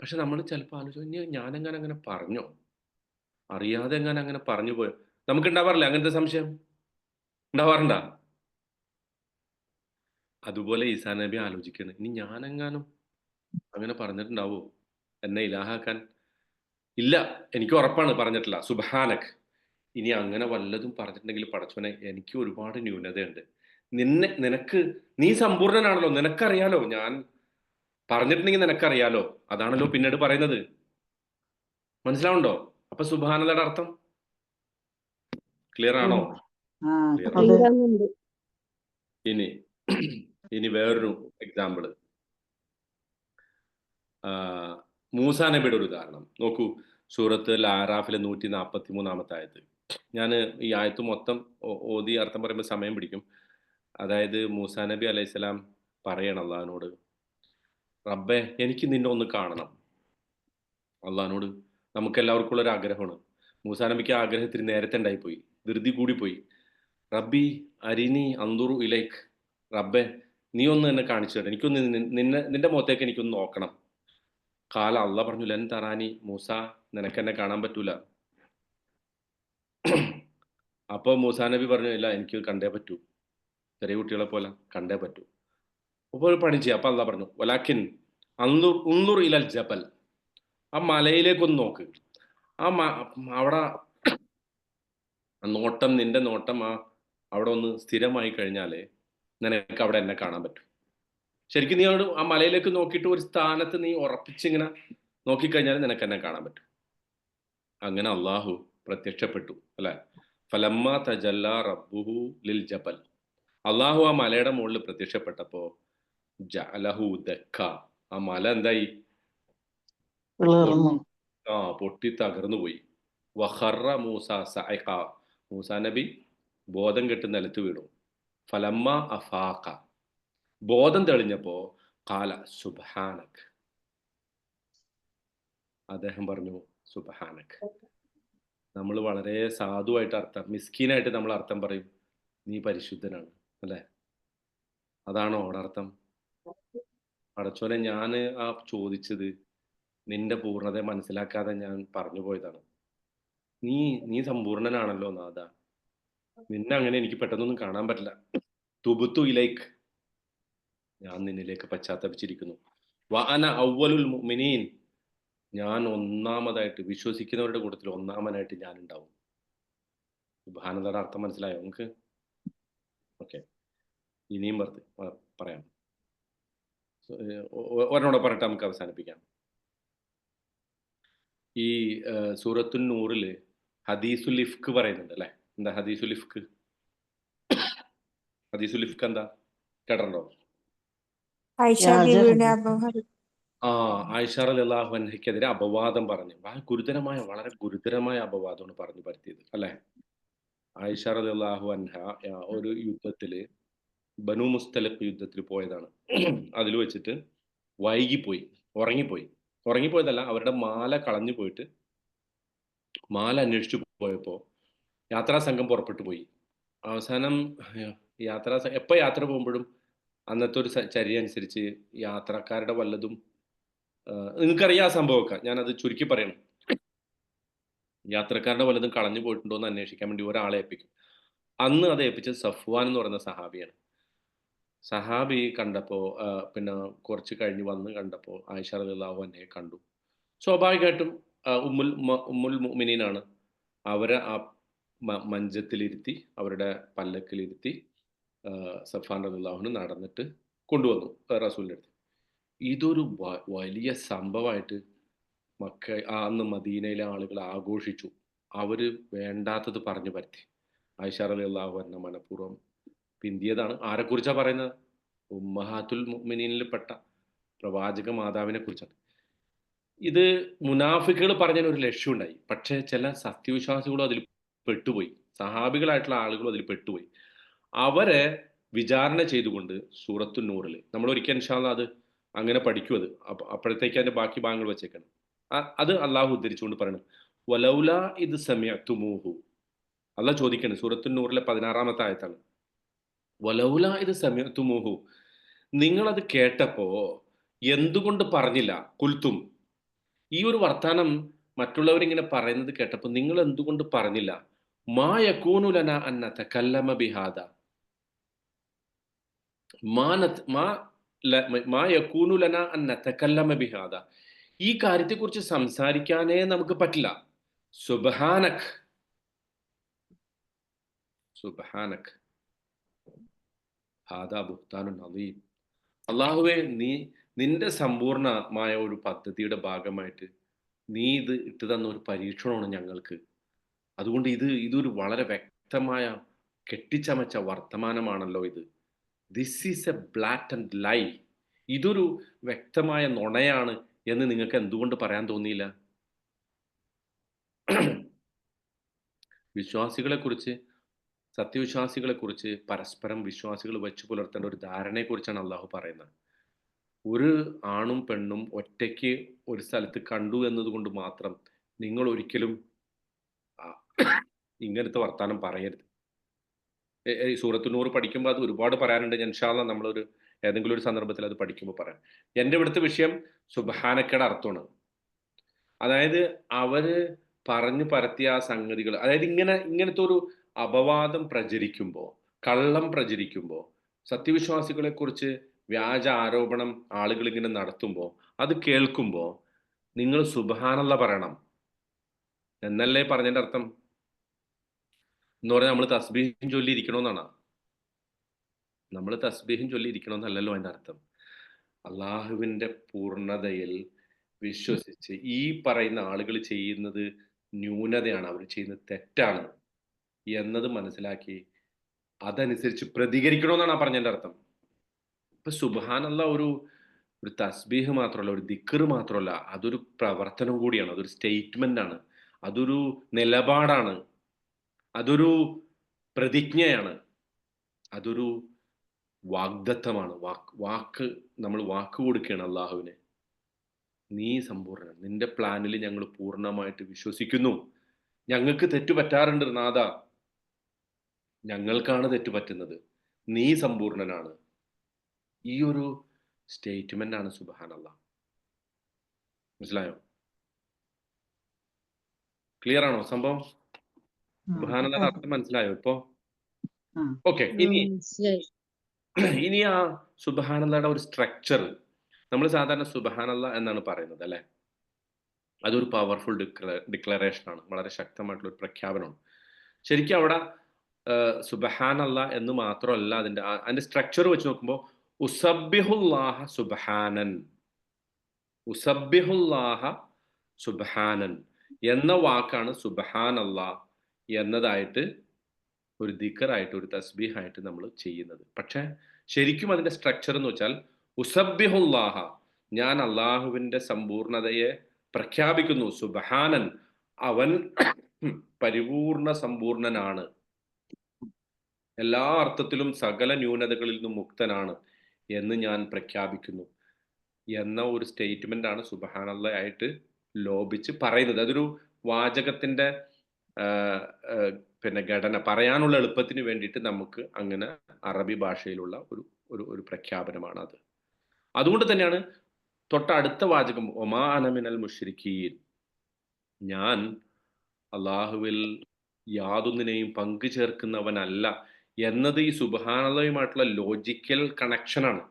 പക്ഷെ നമ്മൾ ചിലപ്പോൾ ആലോചിച്ചു, ഞാനെങ്ങനെ അങ്ങനെ പറഞ്ഞോ, അറിയാതെ എങ്ങനെ അങ്ങനെ പറഞ്ഞു പോയോ, നമുക്ക് ഉണ്ടാവാറില്ല അങ്ങനത്തെ സംശയം? ഉണ്ടാവാറുണ്ടാ? അതുപോലെ ഈസാ നബി ആലോചിക്കണം, ഇനി ഞാനെങ്ങാനും അങ്ങനെ പറഞ്ഞിട്ടുണ്ടാവോ എന്നെ ഇലാഹാക്കാൻ? ഇല്ല, എനിക്ക് ഉറപ്പാണ് പറഞ്ഞിട്ടില്ല. സുബ്ഹാനക്, ഇനി അങ്ങനെ വല്ലതും പറഞ്ഞിട്ടുണ്ടെങ്കിൽ പടച്ചോനെ എനിക്ക് ഒരുപാട് ന്യൂനതയുണ്ട്, നിനക്ക് നീ സമ്പൂർണ്ണനാണല്ലോ, നിനക്കറിയാലോ, ഞാൻ പറഞ്ഞിട്ടുണ്ടെങ്കിൽ നിനക്കറിയാലോ. അതാണല്ലോ പിന്നീട് പറയുന്നത്. മനസ്സിലാവുണ്ടോ? അപ്പൊ സുബ്ഹാനല്ലാഹയുടെ അർത്ഥം ക്ലിയർ ആണോ? ആ ക്ലിയർ. അതെ ക്ലിയറാവുന്നുണ്ട്. ഇനി ഇനി വേറൊരു എക്സാമ്പിൾ, മൂസാ നബിയുടെ ഒരു ഉദാഹരണം നോക്കൂ. സൂറത്ത് ആറാഫിലെ 143 ആയത്ത്. ഞാൻ ഈ ആയത്ത് മൊത്തം ഓതി അർത്ഥം പറയുമ്പോൾ സമയം പിടിക്കും. അതായത് മൂസാ നബി അലൈഹിസ്സലാം പറയണം അള്ളാഹിനോട്, റബ്ബേ എനിക്ക് നിന്നെ ഒന്ന് കാണണം. അള്ളാഹിനോട് നമുക്ക് എല്ലാവർക്കും ഉള്ള ഒരു ആഗ്രഹമാണ്. മൂസാ നബിക്ക് ആ ആഗ്രഹത്തിന് നേരത്തെ ഉണ്ടായിപ്പോയി, ധൃതി കൂടിപ്പോയി. റബ്ബി അരിനി അന്തുറു ഇലൈക്ക്, റബ്ബെ നീ ഒന്ന് എന്നെ കാണിച്ചു തരണം, എനിക്കൊന്ന് നിന്റെ മുഖത്തേക്ക് എനിക്കൊന്ന് നോക്കണം. കാല അള്ളാഹ് പറഞ്ഞു, ലൻ തറാനി, മൂസ നിനക്ക് എന്നെ കാണാൻ പറ്റൂല. അപ്പോൾ മൂസാ നബി പറഞ്ഞു, ഇല്ല എനിക്ക് കണ്ടേ പറ്റൂ, ചെറിയ കുട്ടികളെ പോലെ കണ്ടേ പറ്റൂ. അപ്പോൾ ഒരു പണി ചെയ്യാം. അപ്പൊ അള്ളാഹ് പറഞ്ഞു, വലാക്കിൻ ഉന്നുർ ഇലൽ ജബൽ, ആ മലയിലേക്കൊന്ന് നോക്ക്. ആ അവിടെ നോട്ടം, നിന്റെ നോട്ടം ആ അവിടെ ഒന്ന് സ്ഥിരമായി കഴിഞ്ഞാൽ നിനക്ക് അവിടെ എന്നെ കാണാൻ പറ്റും. ശരിക്കും നീ അവിടെ ആ മലയിലേക്ക് നോക്കിയിട്ട് ഒരു സ്ഥാനത്ത് നീ ഉറപ്പിച്ചിങ്ങനെ നോക്കിക്കഴിഞ്ഞാൽ നിനക്ക് എന്നെ കാണാൻ പറ്റും. അങ്ങനെ അള്ളാഹു പ്രത്യക്ഷപ്പെട്ടു അല്ലെ. ഫലമ്മ തജല്ല റബ്ബുഹു ലിൽ ജബൽ, അള്ളാഹു ആ മലയുടെ മുകളിൽ പ്രത്യക്ഷപ്പെട്ടപ്പോ ജഅലഹു ദക്ക, ആ മല എന്തായി? പിളർന്നു. പൊട്ടി തകർന്നു പോയി. വഖറ മൂസ സഅഖ, മൂസാ നബി ബോധം കെട്ട് നിലത്ത് വീണു. ഫലമ്മ അഫാഖ, ബോധം തെളിഞ്ഞപ്പോ ഖാല സുബ്ഹാനക്, അദ്ദേഹം പറഞ്ഞു സുബ്ഹാനക്. നമ്മൾ വളരെ സാധുവായിട്ട് അർത്ഥം, മിസ്കീനായിട്ട് നമ്മൾ അർത്ഥം പറയും, നീ പരിശുദ്ധനാണ് അല്ലെ. അതാണോ അവിടെ അർത്ഥം? പടച്ചോനെ, ഞാൻ ആ ചോദിച്ചത് നിന്റെ പൂർണ്ണത മനസ്സിലാക്കാതെ ഞാൻ പറഞ്ഞു പോയതാണ്. നീ സമ്പൂർണനാണല്ലോ നാഥ, നിന്നെ അങ്ങനെ എനിക്ക് പെട്ടെന്നൊന്നും കാണാൻ പറ്റില്ല. തുബുത്തു ഇലൈക്ക്, ഞാൻ നിന്നിലേക്ക് പശ്ചാത്തപിച്ചിരിക്കുന്നു. വഅന അവ്വലുൽ മുഅ്മിനീൻ, ഞാൻ ഒന്നാമതായിട്ട് വിശ്വസിക്കുന്നവരുടെ കൂട്ടത്തിൽ ഒന്നാമനായിട്ട് ഞാൻ ഉണ്ടാവും. സുബ്ഹാനല്ലാഹയുടെ അർത്ഥം മനസ്സിലായോ നമുക്ക്? ഓക്കെ, ഇനിയും പറയാം. ഒരെണ്ണോടെ പറഞ്ഞിട്ട് നമുക്ക് അവസാനിപ്പിക്കാം. ഈ സൂറത്തുൻ നൂറില് ഹദീസുൽ ഇഫ്ക് പറയുന്നുണ്ട് അല്ലെ. എന്താ ഹദീസുൽ ഇഫ്ക്? ഹദീസുൽ ഇഫ്ക് എന്താ കേട്ടോ? ആയിഷ ആയിഷ റളിയല്ലാഹു അൻഹയ്ക്കെതിരെ അപവാദം പറഞ്ഞു. വളരെ ഗുരുതരമായ അപവാദമാണ് പറഞ്ഞു പരത്തിയത് അല്ലെ. ആയിഷ റളിയല്ലാഹു അൻഹ ഒരു യുദ്ധത്തില്, ബനു മുസ്തലിഖ് യുദ്ധത്തിൽ പോയതാണ്. അതിൽ വെച്ചിട്ട് വൈകിപ്പോയി, ഉറങ്ങിപ്പോയതല്ല, അവരുടെ മാല കളഞ്ഞു പോയിട്ട് മാല അന്വേഷിച്ചു പോയപ്പോ യാത്രാ സംഘം പുറപ്പെട്ടു പോയി. അവസാനം എപ്പോൾ യാത്ര പോകുമ്പോഴും അന്നത്തെ ഒരു ചര്യ അനുസരിച്ച് യാത്രക്കാരുടെ വല്ലതും, നിങ്ങൾക്കറിയാം ആ സംഭവമൊക്കെ, ഞാനത് ചുരുക്കി പറയണം. യാത്രക്കാരുടെ വല്ലതും കളഞ്ഞു പോയിട്ടുണ്ടോ എന്ന് അന്വേഷിക്കാൻ വേണ്ടി ഒരാളെ ഏൽപ്പിക്കും. അന്ന് അത് ഏൽപ്പിച്ചത് സഫ്വാൻ എന്ന് പറയുന്ന സഹാബിയാണ്. സഹാബി കണ്ടപ്പോൾ, പിന്നെ കുറച്ച് കഴിഞ്ഞ് വന്ന് കണ്ടപ്പോൾ ആയിഷ റളിയല്ലാഹു അൻഹയെ കണ്ടു. സ്വാഭാവികമായിട്ടും ഉമ്മുൽ മുഅ്മിനീനാണ്. അവരെ ആ മഞ്ചത്തിലിരുത്തി, അവരുടെ പല്ലക്കിലിരുത്തി സഫ്വാൻ റളിയല്ലാഹു നടന്നിട്ട് കൊണ്ടുവന്നു റസൂലിൻ്റെ അടുത്ത്. ഇതൊരു വലിയ സംഭവമായിട്ട് അന്ന് മദീനയിലെ ആളുകൾ ആഘോഷിച്ചു. അവര് വേണ്ടാത്തത് പറഞ്ഞു പരത്തി. ആയിഷ റളിയല്ലാഹു അൻഹ മനഃപൂർവ്വം പിന്തിയതാണ്. ആരെക്കുറിച്ചാ പറയുന്നത്? ഉമ്മഹാത്തുൽ മുഅ്മിനീനിൽപ്പെട്ട പ്രവാചക മാതാവിനെ കുറിച്ചാണ്. ഇത് മുനാഫിക്കുകൾ പറഞ്ഞതിന് ഒരു ലക്ഷ്യമുണ്ടായി. പക്ഷേ ചില സത്യവിശ്വാസികളും അതിൽ പെട്ടുപോയി, സഹാബികളായിട്ടുള്ള ആളുകളും അതിൽ പെട്ടുപോയി. അവരെ വിചാരണ ചെയ്തുകൊണ്ട് സൂറത്തുൻ നൂറിൽ നമ്മൾ ഒരിക്കൽ ഇൻഷാ അല്ലാഹ് അത് അങ്ങനെ പഠിക്കും. അത് അപ്പോഴത്തേക്ക് അതിന്റെ ബാക്കി ഭാഗങ്ങൾ വെച്ചേക്കണം. അത് അള്ളാഹു ഉദ്ധരിച്ചുകൊണ്ട് പറയണം, വലൗല ഇത് സമിഅ്തുമൂഹു. അള്ളാഹ് ചോദിക്കണം, സൂറത്തുൻ നൂറിലെ 16-ാമത്തെ ആയത്താണ്. വലൗല ഇത് സമിഅ്തുമൂഹു, നിങ്ങളത് കേട്ടപ്പോ എന്തുകൊണ്ട് പറഞ്ഞില്ല? കുൽത്തും, ഈ ഒരു വർത്താനം മറ്റുള്ളവരിങ്ങനെ പറയുന്നത് കേട്ടപ്പോൾ നിങ്ങൾ എന്തുകൊണ്ട് പറഞ്ഞില്ല? മാ യകൂനു ലനാ അൻ നതകല്ലമ ബിഹാദ, മാ യകൂനു ലനാ അൻ നതകല്ലമ ബിഹാദ, ഈ കാര്യത്തെക്കുറിച്ച് സംസാരിക്കാനേ നമുക്ക് പറ്റില്ല. സുബ്ഹാനക്, സുബ്ഹാനക് ഹാദാ ബുഹ്താനുൻ അദീം. അള്ളാഹുവേ, നിന്റെ സമ്പൂർണമായ ഒരു പദ്ധതിയുടെ ഭാഗമായിട്ട് നീ ഇത് ഇട്ടു തന്ന ഒരു പരീക്ഷണമാണ് ഞങ്ങൾക്ക്. അതുകൊണ്ട് ഇതൊരു വളരെ വ്യക്തമായ കെട്ടിച്ചമച്ച വർത്തമാനമാണല്ലോ ഇത്. ദിസ് ഈസ് എ ബ്ലാറ്റന്റ് ലൈ, ഇതൊരു വ്യക്തമായ നുണയാണ് എന്ന് നിങ്ങൾക്ക് എന്തുകൊണ്ട് പറയാൻ തോന്നിയില്ല? സത്യവിശ്വാസികളെ കുറിച്ച് പരസ്പരം വിശ്വാസികൾ വെച്ച് പുലർത്തേണ്ട ഒരു ധാരണയെക്കുറിച്ചാണ് അള്ളാഹു പറയുന്നത്. ഒരു ആണും പെണ്ണും ഒറ്റയ്ക്ക് ഒരു സ്ഥലത്ത് കണ്ടു എന്നതുകൊണ്ട് മാത്രം നിങ്ങൾ ഒരിക്കലും ഇങ്ങനത്തെ വർത്താനം പറയരുത്. സൂറത്തുൽ നൂർ പഠിക്കുമ്പോൾ അത് ഒരുപാട് പറയാനുണ്ട്. ഇൻഷാ അല്ലാഹ് നമ്മളൊരു ഏതെങ്കിലും ഒരു സന്ദർഭത്തിൽ അത് പഠിക്കുമ്പോൾ പറയാം. എൻ്റെ ഇവിടുത്തെ വിഷയം സുബ്ഹാനക്കയുടെ അർത്ഥമാണ്. അതായത് അവര് പറഞ്ഞു പരത്തിയ ആ സംഗതികൾ, അതായത് ഇങ്ങനത്തെ ഒരു അപവാദം പ്രചരിക്കുമ്പോൾ, കള്ളം പ്രചരിക്കുമ്പോൾ, സത്യവിശ്വാസികളെ കുറിച്ച് വ്യാജ ആരോപണം ആളുകൾ ഇങ്ങനെ നടത്തുമ്പോൾ, അത് കേൾക്കുമ്പോൾ നിങ്ങൾ സുബ്ഹാനല്ലാഹ് പറയണം എന്നല്ലേ പറഞ്ഞതിന്റെ അർത്ഥം? എന്ന് പറഞ്ഞാൽ നമ്മൾ തസ്ബീഹും ചൊല്ലി ഇരിക്കണമെന്നാണ്. നമ്മൾ തസ്ബീഹും ചൊല്ലി ഇരിക്കണമെന്നല്ലല്ലോ അതിൻ്റെ അർത്ഥം. അള്ളാഹുവിൻ്റെ പൂർണ്ണതയിൽ വിശ്വസിച്ച് ഈ പറയുന്ന ആളുകൾ ചെയ്യുന്നത് ന്യൂനതയാണ്, അവർ ചെയ്യുന്നത് തെറ്റാണ് എന്നത് മനസ്സിലാക്കി അതനുസരിച്ച് പ്രതികരിക്കണമെന്നാണ് ആ പറഞ്ഞതിൻ്റെ അർത്ഥം. ഇപ്പൊ സുബ്ഹാനല്ലാഹ് ഒരു തസ്ബീഹ് മാത്രമല്ല, ഒരു ദിക്ർ മാത്രമല്ല, അതൊരു പ്രവർത്തനം കൂടിയാണ്, അതൊരു സ്റ്റേറ്റ്മെന്റ് ആണ്, അതൊരു നിലപാടാണ്, അതൊരു പ്രതിജ്ഞയാണ്, അതൊരു വാഗ്ദത്തമാണ്. നമ്മൾ വാക്ക് കൊടുക്കുകയാണ് അള്ളാഹുവിന്. നീ സമ്പൂർണ്ണൻ, നിന്റെ പ്ലാനിൽ ഞങ്ങൾ പൂർണ്ണമായിട്ട് വിശ്വസിക്കുന്നു. ഞങ്ങൾക്ക് തെറ്റു പറ്റാറുണ്ട് നാഥ, ഞങ്ങൾക്കാണ് തെറ്റു പറ്റുന്നത്, നീ സമ്പൂർണ്ണനാണ്. ഈ ഒരു സ്റ്റേറ്റ്മെന്റ് ആണ് സുബ്ഹാനല്ലാഹ്. മനസ്സിലായോ? ക്ലിയർ ആണോ സംഭവം? സുബ്ഹാനല്ലാഹ് അർത്ഥം മനസ്സിലായോ ഇപ്പോ? ഓക്കെ. ഇനി ആ സുബ്ഹാനല്ലാഹയുടെ ഒരു സ്ട്രക്ചർ, നമ്മൾ സാധാരണ സുബ്ഹാനല്ലാഹ് എന്നാണ് പറയുന്നത് അല്ലെ. അതൊരു പവർഫുൾ ഡിക്ലറേഷൻ ആണ്, വളരെ ശക്തമായിട്ടുള്ള ഒരു പ്രഖ്യാപനമാണ്. ശരിക്കും അവിടെ സുബ്ഹാനല്ലാഹ് എന്ന് മാത്രമല്ല, അതിന്റെ സ്ട്രക്ചർ വെച്ച് നോക്കുമ്പോൾ ഉസബ്ബിഹുല്ലാഹ സുബ്ഹാനൻ, ഉസബ്ബിഹുല്ലാഹ സുബ്ഹാനൻ എന്ന വാക്കാണ് സുബ്ഹാനല്ലാഹ് എന്നതായിട്ട് ഒരു ദിക്റായിട്ട്, ഒരു തസ്ബീഹായിട്ട് നമ്മൾ ചെയ്യുന്നത്. പക്ഷെ ശരിക്കും അതിന്റെ സ്ട്രക്ചർ എന്ന് വെച്ചാൽ ഉസബ്ബിഹുല്ലാഹ, ഞാൻ അള്ളാഹുവിന്റെ സമ്പൂർണതയെ പ്രഖ്യാപിക്കുന്നു. സുബ്ഹാനൻ, അവൻ പരിപൂർണ സമ്പൂർണനാണ്, എല്ലാ അർത്ഥത്തിലും സകല ന്യൂനതകളിൽ നിന്നും മുക്തനാണ് എന്ന് ഞാൻ പ്രഖ്യാപിക്കുന്നു എന്ന ഒരു സ്റ്റേറ്റ്മെന്റ് ആണ് സുബ്ഹാനല്ലാഹ് ആയിട്ട് ലോപിച്ച് പറയുന്നത്. അതൊരു വാചകത്തിന്റെ പിന്നെ ഘടന പറയാനുള്ള എളുപ്പത്തിന് വേണ്ടിയിട്ട് നമുക്ക് അങ്ങനെ അറബി ഭാഷയിലുള്ള ഒരു പ്രഖ്യാപനമാണ് അത്. അതുകൊണ്ട് തന്നെയാണ് തൊട്ടടുത്ത വാചകം ഒമാ അന മിനൽ മുശ്രിക്കീൻ, ഞാൻ അള്ളാഹുവിൽ യാതൊന്നിനെയും പങ്കു ചേർക്കുന്നവനല്ല എന്നത് ഈ സുബ്ഹാനല്ലാഹുമായിട്ടുള്ള ലോജിക്കൽ കണക്ഷനാണ്.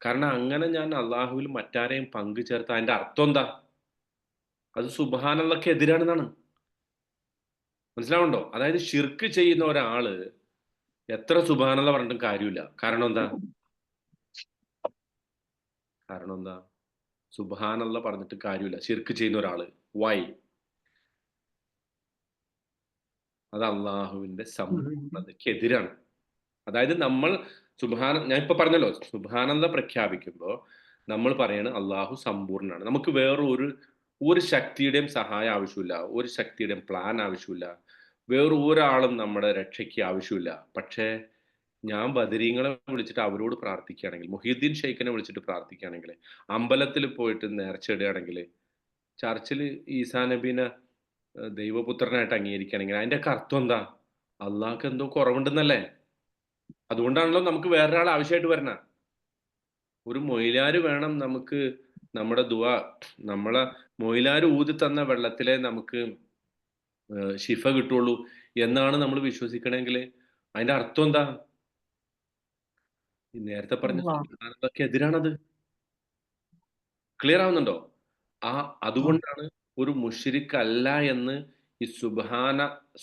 കാരണം അങ്ങനെ ഞാൻ അള്ളാഹുവിൽ മറ്റാരെയും പങ്കു ചേർത്ത അതിന്റെ അർത്ഥം എന്താ? അത് സുബ്ഹാനല്ലാഹ്ക്ക് എതിരാണെന്നാണ്. മനസ്സിലാവുണ്ടോ? അതായത് ഷിർക്ക് ചെയ്യുന്ന ഒരാള് എത്ര സുബ്ഹാനല്ലാഹ് പറഞ്ഞിട്ടും കാര്യമില്ല. കാരണം എന്താ? സുബ്ഹാനല്ലാഹ് പറഞ്ഞിട്ട് കാര്യമില്ല ഷിർക്ക് ചെയ്യുന്ന ഒരാള്. വൈ? അത് അള്ളാഹുവിന്റെ സമ്പൂർണ്ണതയ്ക്ക് എതിരാണ്. അതായത് നമ്മൾ ഞാൻ ഇപ്പൊ പറഞ്ഞല്ലോ, സുബ്ഹാനല്ലാഹ് പ്രഖ്യാപിക്കുമ്പോൾ നമ്മൾ പറയാണ് അള്ളാഹു സമ്പൂർണ്ണനാണ്. നമുക്ക് വേറെ ഒരു ശക്തിയുടെയും സഹായം ആവശ്യമില്ല, ഒരു ശക്തിയുടെയും പ്ലാൻ ആവശ്യമില്ല, വേറെ ഒരാളും നമ്മുടെ രക്ഷയ്ക്ക് ആവശ്യമില്ല. പക്ഷേ ഞാൻ ബദരീങ്ങളെ വിളിച്ചിട്ട് അവരോട് പ്രാർത്ഥിക്കുകയാണെങ്കിൽ, മുഹീദ്ദീൻ ഷെയ്ഖിനെ വിളിച്ചിട്ട് പ്രാർത്ഥിക്കുകയാണെങ്കിൽ, അമ്പലത്തിൽ പോയിട്ട് നേർച്ചയിടുകയാണെങ്കിൽ, ചർച്ചിൽ ഈസാ നബീനെ ദൈവപുത്രനായിട്ട് അംഗീകരിക്കുകയാണെങ്കിൽ അതിൻ്റെയൊക്കെ അർത്ഥം എന്താ? അള്ളാഹ്ക്ക് എന്തോ കുറവുണ്ടെന്നല്ലേ. അതുകൊണ്ടാണല്ലോ നമുക്ക് വേറൊരാൾ ആവശ്യമായിട്ട് വരണ. ഒരു മൊയിലാര് വേണം നമുക്ക് നമ്മുടെ ദുആ, നമ്മളെ മൊയിലാര് ഊതി തന്ന വെള്ളത്തിലെ നമുക്ക് ശിഫ കിട്ടുള്ളൂ എന്നാണ് നമ്മൾ വിശ്വസിക്കണമെങ്കിൽ അതിന്റെ അർത്ഥം എന്താ? ഈ നേരത്തെ പറഞ്ഞ സുബ്ഹാനല്ലാഹ്ക്ക് എതിരാണത്. ക്ലിയർ ആവുന്നുണ്ടോ? അതുകൊണ്ടാണ് ഒരു മുശ്രിക്ക് അല്ല എന്ന് ഈ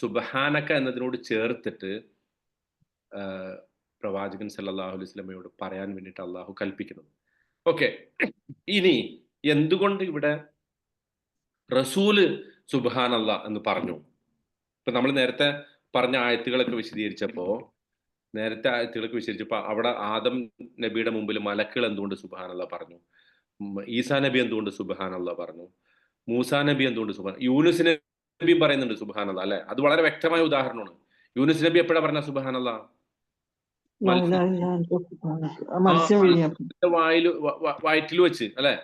സുബ്ഹാനക എന്നതിനോട് ചേർത്തിട്ട് പ്രവാചകൻ സല്ലല്ലാഹു അലൈഹി വസല്ലമയോട് പറയാൻ വേണ്ടിയിട്ട് അള്ളാഹു കൽപ്പിക്കുന്നത്. ഓക്കെ. ഇനി എന്തുകൊണ്ട് ഇവിടെ റസൂല് സുബ്ഹാനല്ലാഹ് എന്ന് പറഞ്ഞു? ഇപ്പൊ നമ്മൾ നേരത്തെ പറഞ്ഞ ആയത്തുകളൊക്കെ വിശദീകരിച്ചപ്പോ അവിടെ ആദം നബിയുടെ മുമ്പിൽ മലക്കുകൾ എന്തുകൊണ്ട് സുബ്ഹാനല്ലാഹ് പറഞ്ഞു? ഈസാ നബി എന്തുകൊണ്ട് സുബ്ഹാനല്ലാഹ് പറഞ്ഞു? മൂസാ നബി എന്തുകൊണ്ട് യൂനുസ് നബിയും പറയുന്നുണ്ട് സുബ്ഹാനല്ലാഹ് അല്ലെ. അത് വളരെ വ്യക്തമായ ഉദാഹരണമാണ്. യൂനുസ് നബി എപ്പോഴാ പറഞ്ഞ സുബ്ഹാനല്ലാഹ്? വയറ്റിൽ വെച്ച് അല്ലെ.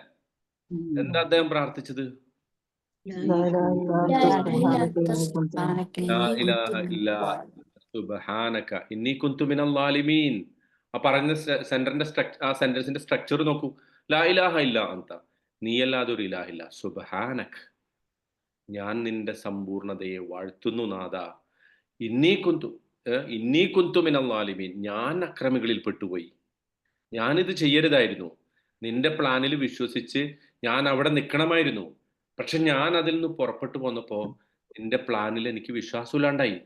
എന്താ അദ്ദേഹം പ്രാർത്ഥിച്ചത്? സുബ്ഹാനക ഇന്നി കുന്തു മിനൽ ളാലിമീൻ. ആ പറഞ്ഞ സെന്റൻസിന്റെ സ്ട്രക്ചർ നോക്കൂ. ലാ ഇലാഹ ഇല്ല അന്ത, നീയല്ലാതെ ഒരു ഇലാഹില്ല. സുബ്ഹാനക്, ഞാൻ നിന്റെ സമ്പൂർണതയെ വാഴ്ത്തുന്നു നാഥ. ഇന്നി കുന്തു മിനൽ ളാലിമീൻ, ഞാൻ അക്രമികളിൽ പെട്ടുപോയി, ഞാനിത് ചെയ്യരുതായിരുന്നു. നിന്റെ പ്ലാനിൽ വിശ്വസിച്ച് ഞാൻ അവിടെ നിൽക്കണമായിരുന്നു. പക്ഷെ ഞാൻ അതിൽ നിന്ന് പുറപ്പെട്ടു പോന്നപ്പോ നിന്റെ പ്ലാനിൽ എനിക്ക് വിശ്വാസമില്ലാണ്ടായി.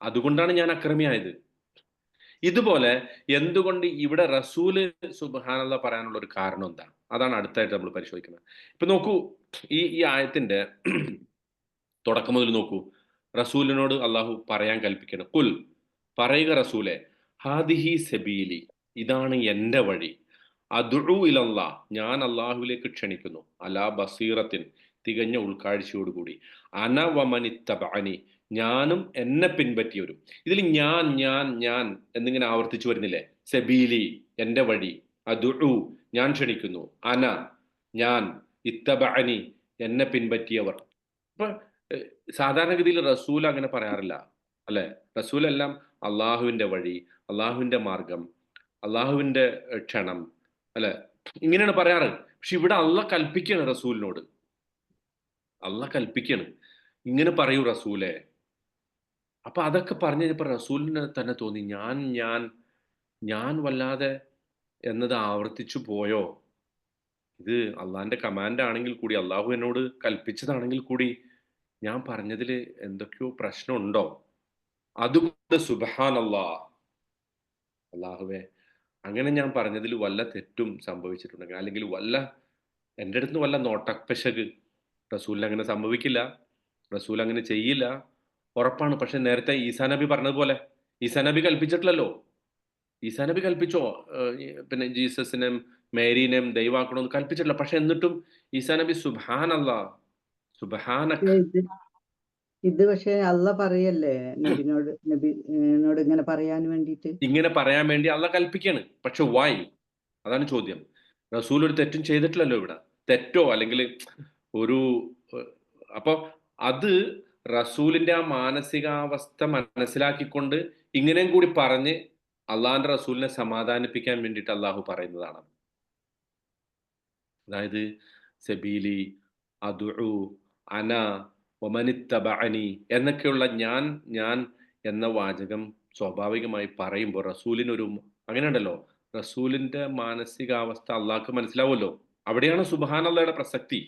അതുകൊണ്ടാണ് ഞാൻ അക്രമിയായത്. ഇതുപോലെ എന്തുകൊണ്ട് ഇവിടെ റസൂല് സുബ്ഹാനല്ലാഹ് പറയാനുള്ള ഒരു കാരണം എന്താ? അതാണ് അടുത്തായിട്ട് നമ്മൾ പരിശോധിക്കുന്നത്. ഇപ്പൊ നോക്കൂ, ഈ ആയത്തിന്റെ തുടക്കം മുതൽ നോക്കൂ. റസൂലിനോട് അള്ളാഹു പറയാൻ കൽപ്പിക്കണം. കുൽ, പറയുക റസൂലെ, ഹാദിഹി സബീലി, ഇതാണ് എൻ്റെ വഴി, അദ്ഉ ഇലല്ലാ, ഞാൻ അള്ളാഹുവിലേക്ക് ക്ഷണിക്കുന്നു, അലാ ബസീറത്തിൻ, തികഞ്ഞ ഉൾക്കാഴ്ചയോടുകൂടി, അന വമനിത്തബഅനി, ഞാനും എന്നെ പിൻപറ്റിയവരും. ഇതിൽ ഞാൻ എന്നിങ്ങനെ ആവർത്തിച്ചു വരുന്നില്ലേ? സബീലി, എൻ്റെ വഴി, അദ്ഉ, ഞാൻ ക്ഷണിക്കുന്നു, അന, ഞാൻ, ഇത്തബഅനി, എന്നെ പിൻപറ്റിയവർ. അപ്പൊ സാധാരണഗതിയിൽ റസൂൽ അങ്ങനെ പറയാറില്ല, അല്ലെ? റസൂൽ എല്ലാം അള്ളാഹുവിന്റെ വഴി, അള്ളാഹുവിന്റെ മാർഗം, അള്ളാഹുവിന്റെ ക്ഷണം, അല്ലെ? ഇങ്ങനെയാണ് പറയാറ്. പക്ഷെ ഇവിടെ അള്ളാഹ് കൽപ്പിക്കാണ് റസൂലിനോട്. അള്ളാഹ് കൽപ്പിക്കാണ്, ഇങ്ങനെ പറയൂ റസൂലെ. അപ്പൊ അതൊക്കെ പറഞ്ഞു കഴിഞ്ഞപ്പോ റസൂലിന് തന്നെ തോന്നി, ഞാൻ വല്ലാതെ എന്നത് ആവർത്തിച്ചു പോയോ? ഇത് അള്ളാഹിന്റെ കമാൻഡ് ആണെങ്കിൽ കൂടി, അള്ളാഹു എന്നോട് കൽപ്പിച്ചതാണെങ്കിൽ കൂടി, ഞാൻ പറഞ്ഞതിൽ എന്തൊക്കെയോ പ്രശ്നമുണ്ടോ? അതുകൊണ്ട് സുബ്ഹാനല്ലാഹ്, അള്ളാഹുവേ, അങ്ങനെ ഞാൻ പറഞ്ഞതിൽ വല്ല തെറ്റും സംഭവിച്ചിട്ടുണ്ടെങ്കിൽ, അല്ലെങ്കിൽ എൻ്റെ അടുത്ത് വല്ല നോട്ടപ്പശക്, റസൂലിന് അങ്ങനെ സംഭവിക്കില്ല, റസൂൽ അങ്ങനെ ചെയ്യില്ല, ഉറപ്പാണ്. പക്ഷെ നേരത്തെ ഈസാ നബി പറഞ്ഞതുപോലെ, ഈസാ നബി കൽപ്പിച്ചിട്ടില്ലല്ലോ. ഈസാ നബി കൽപ്പിച്ചോ? പിന്നെ ജീസസിനെയും മേരീനെയും ദൈവാക്കണമെന്ന് കൽപ്പിച്ചിട്ടില്ല. പക്ഷെ എന്നിട്ടും ഈസാ നബി സുബ്ഹാനല്ലാഹ്, സുബ്ഹാനക്, ഇത് പക്ഷെ അള്ള പറയല്ലേ നബിനോട് ഇങ്ങനെ പറയാൻ വേണ്ടിട്ട്. ഇങ്ങനെ പറയാൻ വേണ്ടി അള്ളാഹ് കൽപ്പിക്കാണ്. പക്ഷെ വൈ? അതാണ് ചോദ്യം. റസൂൽ ഒരു തെറ്റും ചെയ്തിട്ടില്ലല്ലോ ഇവിടെ. തെറ്റോ അല്ലെങ്കിൽ ഒരു അപ്പൊ അത് റസൂലിന്റെ ആ മാനസികാവസ്ഥ മനസ്സിലാക്കിക്കൊണ്ട് ഇങ്ങനെയും കൂടി പറഞ്ഞ് അള്ളാഹിന്റെ റസൂലിനെ സമാധാനിപ്പിക്കാൻ വേണ്ടിയിട്ട് അള്ളാഹു പറയുന്നതാണ്. അതായത് സബീലി, അദ്ഉ, അന ഒമനിത്തബഅനി എന്നൊക്കെയുള്ള ഞാൻ എന്ന വാചകം സ്വാഭാവികമായി പറയുമ്പോൾ റസൂലിനൊരു, അങ്ങനെയുണ്ടല്ലോ, റസൂലിന്റെ മാനസികാവസ്ഥ അള്ളാഹ്ക്ക് മനസ്സിലാവുമല്ലോ. അവിടെയാണ് സുബ്ഹാനല്ലാഹയുടെ പ്രസക്തി.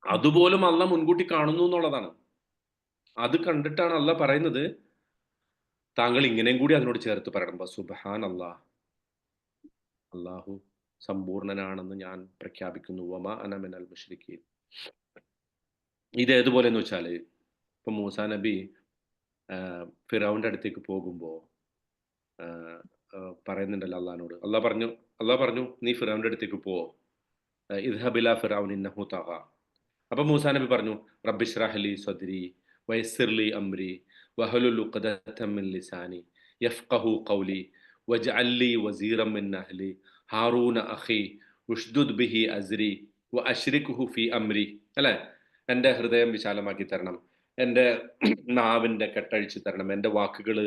അതുപോലും അള്ളാഹ് മുൻകൂട്ടി കാണുന്നു എന്നുള്ളതാണ്. അത് കണ്ടിട്ടാണ് അള്ളാഹ് പറയുന്നത്, താങ്കൾ ഇങ്ങനെയും കൂടി അതിനോട് ചേർത്ത് പറയണം, സുബ്ഹാനല്ലാഹ്, അള്ളാഹു സമ്പൂർണനാണെന്ന് ഞാൻ പ്രഖ്യാപിക്കുന്നു, വമാ അന മിനൽ മുശ്രിക്കീൻ. ഇത് ഏതുപോലെ എന്ന് വെച്ചാൽ, ഇപ്പൊ മൂസാ നബി ഫിറൗന്റെ അടുത്തേക്ക് പോകുമ്പോൾ പറയുന്നുണ്ടല്ലോ അള്ളഹാനോട്, അള്ളാഹ് പറഞ്ഞു നീ ഫിറൗന്റെ അടുത്തേക്ക് പോ, ഇദ്ഹബില ഫിറൗൻ ഇന്നഹു തഗ. അപ്പൊ മൂസാ നബി പറഞ്ഞു, റബ്ബിശ്റഹ് ലി സ്വദ്രി വയസ്സിർ ലി അംരി വഹലുൽ ഉഖ്ദതം മിൻ ലിസാനി യഫ്ഖഹു ഖൗലി വജ്അൽ ലി വസീറൻ മിൻ അഹ്ലി ഹാറൂന അഖി ഉഷ്ദുദ് ബിഹി അസ്രി വഅശ്രിക്ഹു ഫി അംരി. അല്ലെ? എൻ്റെ ഹൃദയം വിശാലമാക്കി തരണം, എൻ്റെ നാവിൻ്റെ കെട്ടഴിച്ചു തരണം, എൻ്റെ വാക്കുകൾ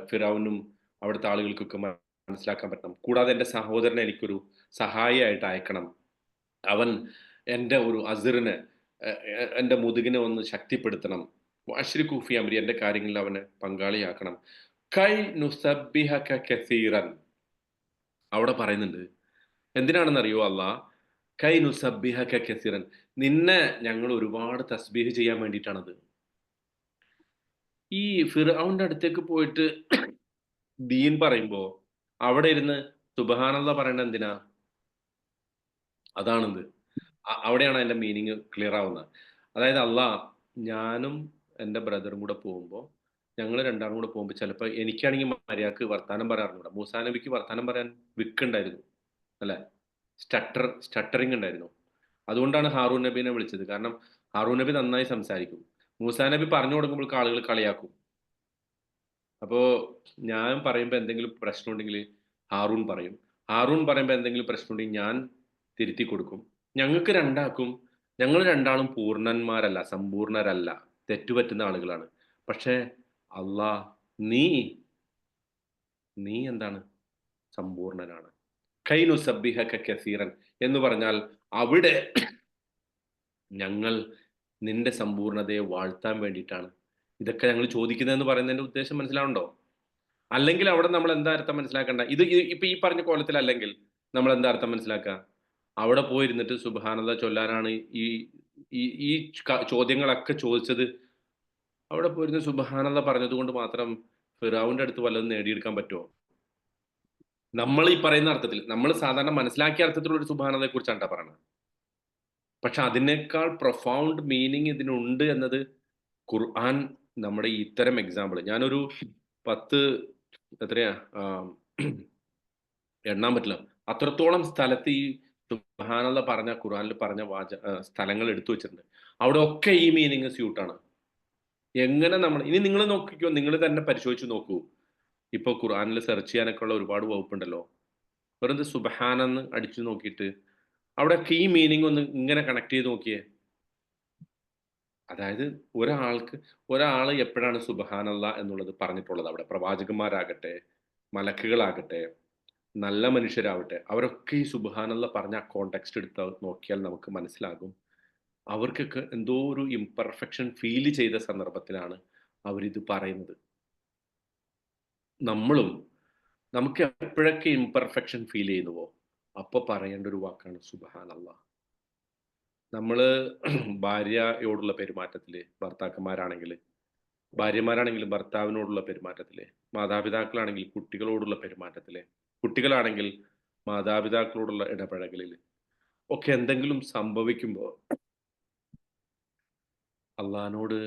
ഫിറൗനും അവിടുത്തെ ആളുകൾക്കൊക്കെ മനസ്സിലാക്കാൻ പറ്റണം. കൂടാതെ എൻ്റെ സഹോദരനെ എനിക്കൊരു സഹായിയായിട്ട് അയക്കണം. അവൻ എൻ്റെ ഒരു അസിറിനെ, എൻ്റെ മുതുകിനെ ഒന്ന് ശക്തിപ്പെടുത്തണം. അശ്രികു ഫി അംരി, എൻ്റെ കാര്യങ്ങളിൽ അവനെ പങ്കാളിയാക്കണം. കൈ നുസബ്ബിഹക കസീറൻ, അവിടെ പറയുന്നുണ്ട്. എന്തിനാണെന്നറിയോ അല്ലാഹ്? കൈ നുസബ്ബിഹക കസീറൻ, നിന്നെ ഞങ്ങൾ ഒരുപാട് തസ്ബീഹ് ചെയ്യാൻ വേണ്ടിയിട്ടാണത്. ഈ ഫിർഔന്റെ അടുത്തേക്ക് പോയിട്ട് ദീൻ പറയുമ്പോ അവിടെ ഇരുന്ന് സുബ്ഹാനല്ലാഹ് പറയണത് എന്തിനാ? അതാണിത്. അവിടെയാണ് അതിന്റെ മീനിങ് ക്ലിയർ ആവുന്നത്. അതായത് അള്ളാഹ്, ഞാനും എൻ്റെ ബ്രദറും കൂടെ പോകുമ്പോൾ, ഞങ്ങൾ രണ്ടാളും കൂടെ പോകുമ്പോൾ ചിലപ്പോൾ എനിക്കാണെങ്കിൽ മര്യാദക്ക് വർത്താനം പറയാറുണ്ട്. മൂസാ നബിക്ക് വർത്താനം പറയാൻ വിക്കുണ്ടായിരുന്നു, അല്ലെ? സ്റ്റട്ടറിങ് ഉണ്ടായിരുന്നു. അതുകൊണ്ടാണ് ഹാറൂൻ നബീനെ വിളിച്ചത്. കാരണം ഹാറൂൻ നബി നന്നായി സംസാരിക്കും. മൂസാ നബി പറഞ്ഞു കൊടുക്കുമ്പോൾ ആളുകൾ കളിയാക്കും. അപ്പോ ഞാൻ പറയുമ്പോൾ എന്തെങ്കിലും പ്രശ്നം ഉണ്ടെങ്കിൽ ഹാറൂൻ പറയും, ഹാറൂൻ പറയുമ്പോൾ എന്തെങ്കിലും പ്രശ്നം ഉണ്ടെങ്കിൽ ഞാൻ തിരുത്തി കൊടുക്കും. ഞങ്ങൾ രണ്ടാളും പൂർണ്ണന്മാരല്ല, സമ്പൂർണരല്ല, തെറ്റുപറ്റുന്ന ആളുകളാണ്. പക്ഷേ അള്ളാഹ്, നീ എന്താണ്? സമ്പൂർണനാണ്. കൈനു സബ്ബിഹക കസീറൻ എന്ന് പറഞ്ഞാൽ അവിടെ ഞങ്ങൾ നിന്റെ സമ്പൂർണതയെ വാഴ്ത്താൻ വേണ്ടിയിട്ടാണ് ഇതൊക്കെ ഞങ്ങൾ ചോദിക്കുന്നതെന്ന് പറയുന്നതിന്റെ ഉദ്ദേശം മനസ്സിലാവുണ്ടോ? അല്ലെങ്കിൽ അവിടെ നമ്മൾ എന്താ അർത്ഥം മനസ്സിലാക്കേണ്ട? ഇപ്പൊ ഈ പറഞ്ഞ കോലത്തിലല്ലെങ്കിൽ നമ്മൾ എന്താ അർത്ഥം മനസ്സിലാക്കുക? അവിടെ പോയിരുന്നിട്ട് സുബ്ഹാനല്ലാഹ് ചൊല്ലാനാണ് ഈ ഈ ഈ ചോദ്യങ്ങളൊക്കെ ചോദിച്ചത്. അവിടെ പോയിരുന്ന് സുബ്ഹാനല്ലാഹ് പറഞ്ഞതുകൊണ്ട് മാത്രം ഫിറഔന്റെ അടുത്ത് വല്ലതും നേടിയെടുക്കാൻ പറ്റുമോ? നമ്മൾ ഈ പറയുന്ന അർത്ഥത്തിൽ, നമ്മൾ സാധാരണ മനസ്സിലാക്കിയ അർത്ഥത്തിലുള്ള ഒരു സുബ്ഹാനല്ലാഹയെ കുറിച്ചാണ് ട്ടോ പറയണത്. പക്ഷെ അതിനേക്കാൾ പ്രൊഫൗണ്ട് മീനിങ് ഇതിനുണ്ട് എന്നത് ഖുർആൻ നമ്മുടെ ഇത്തരം എക്സാമ്പിൾ, ഞാനൊരു 10 എത്രയാ എണ്ണാൻ പറ്റില്ല. അത്രത്തോളം സ്ഥലത്ത് ഈ സുബ്ഹാനല്ലാഹ് പറഞ്ഞ ഖുർആനിൽ പറഞ്ഞ സ്ഥലങ്ങൾ എടുത്തു വെച്ചിട്ടുണ്ട്. അവിടെ ഒക്കെ ഈ മീനിങ് സ്യൂട്ടാണ്. എങ്ങനെ നമ്മൾ ഇനി നിങ്ങൾ നോക്കിക്കോ, നിങ്ങൾ തന്നെ പരിശോധിച്ച് നോക്കൂ. ഇപ്പൊ ഖുർആനിൽ സെർച്ച് ചെയ്യാനൊക്കെ ഉള്ള ഒരുപാട് വകുപ്പുണ്ടല്ലോ. വെറുതെ സുബ്ഹാനെന്ന് അടിച്ചു നോക്കിയിട്ട് അവിടെയൊക്കെ ഈ മീനിങ് ഒന്ന് ഇങ്ങനെ കണക്ട് ചെയ്ത് നോക്കിയേ. അതായത് ഒരാള് എപ്പോഴാണ് സുബ്ഹാനല്ലാഹ് എന്നുള്ളത് പറഞ്ഞിട്ടുള്ളത് അവിടെ? പ്രവാചകന്മാരാകട്ടെ, മലക്കുകളാകട്ടെ, നല്ല മനുഷ്യരാവട്ടെ, അവരൊക്കെ ഈ സുബ്ഹാനല്ലാഹ് പറഞ്ഞ ആ കോണ്ടെക്സ്റ്റ് എടുത്ത് നോക്കിയാൽ നമുക്ക് മനസ്സിലാകും. അവർക്കൊക്കെ എന്തോ ഒരു ഇംപെർഫെക്ഷൻ ഫീൽ ചെയ്ത സന്ദർഭത്തിലാണ് അവരിത് പറയുന്നത്. നമ്മളും നമുക്ക് എപ്പോഴൊക്കെ ഇംപെർഫെക്ഷൻ ഫീൽ ചെയ്യുന്നുവോ അപ്പൊ പറയേണ്ട ഒരു വാക്കാണ് സുബ്ഹാനല്ലാഹ്. നമ്മള് ഭാര്യയോടുള്ള പെരുമാറ്റത്തില്, ഭാര്യമാരാണെങ്കിൽ ഭർത്താവിനോടുള്ള പെരുമാറ്റത്തില്, മാതാപിതാക്കളാണെങ്കിൽ കുട്ടികളോടുള്ള പെരുമാറ്റത്തില്, കുട്ടികളാണെങ്കിൽ മാതാപിതാക്കളോടുള്ള ഇടപഴകലില് ഒക്കെ എന്തെങ്കിലും സംഭവിക്കുമ്പോൾ അള്ളാഹിനോട്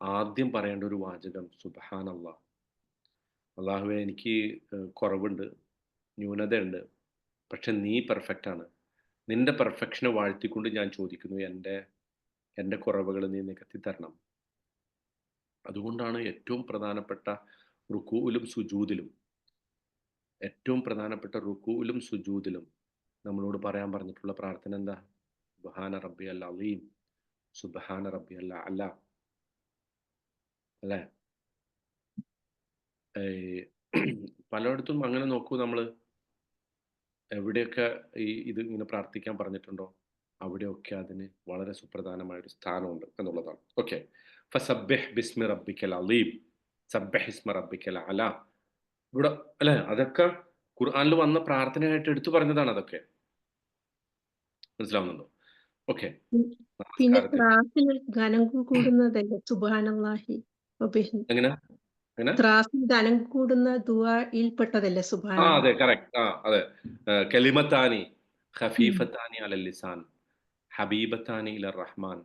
ആദ്യം പറയേണ്ട ഒരു വാചകം സുബ്ഹാനല്ലാഹ്. അള്ളാഹുവേ, എനിക്ക് കുറവുണ്ട്, ന്യൂനതയുണ്ട്, പക്ഷെ നീ പെർഫെക്റ്റ് ആണ്. നിന്റെ പെർഫെക്ഷനെ വാഴ്ത്തിക്കൊണ്ട് ഞാൻ ചോദിക്കുന്നു, എൻ്റെ കുറവുകൾ നീ നികത്തി തരണം. അതുകൊണ്ടാണ് ഏറ്റവും പ്രധാനപ്പെട്ട റുക്കൂയിലും നമ്മളോട് പറയാൻ പറഞ്ഞിട്ടുള്ള പ്രാർത്ഥന എന്താ? സുബ്ഹാന റബ്ബിയൽ അലീം, സുബ്ഹാന റബ്ബിയൽ അഅല. അല്ലേ? പലയിടത്തും അങ്ങനെ നോക്കൂ, നമ്മൾ എവിടെയൊക്കെ ഇത് ഇങ്ങനെ പ്രാർത്ഥിക്കാൻ പറഞ്ഞിട്ടുണ്ടോ അവിടെയൊക്കെ അതിന് വളരെ സുപ്രധാനമായ ഒരു സ്ഥാനമുണ്ട് എന്നുള്ളതാണ്. ഓക്കെ, ഫസബ്ബിഹ് ബിസ്മി റബ്ബിക്കൽ അലീം, സബ്ബിഹ് ഇസ്മ റബ്ബിക്കൽ അഅല. ഇവിടെ അല്ലെ, അതൊക്കെ ഖുർആനിൽ വന്ന പ്രാർത്ഥനയായിട്ട് എടുത്തു പറഞ്ഞതാണ്. അതൊക്കെ മനസ്സിലാവുന്നുണ്ടോ? ഓക്കെ, പിന്നെ നമസ്കാരത്തിൽ ത്രാസിൽ ഘനം കൂടുന്നതല്ലേ സുബ്ഹാനല്ലാഹി വബിഹം. എങ്ങനെ എങ്ങനെ ത്രാസിൽ ഘനം കൂടുന്ന ദുആയിൽപ്പെട്ടതല്ലേ അതെ, സുബ്ഹാനല്ലാഹ്. കറക്റ്റ്. അതെ. കലിമത്താനി ഖഫീഫത്താനി അലൽ ലിസാൻ ഹബീബത്താനി ഇലർ റഹ്മാൻ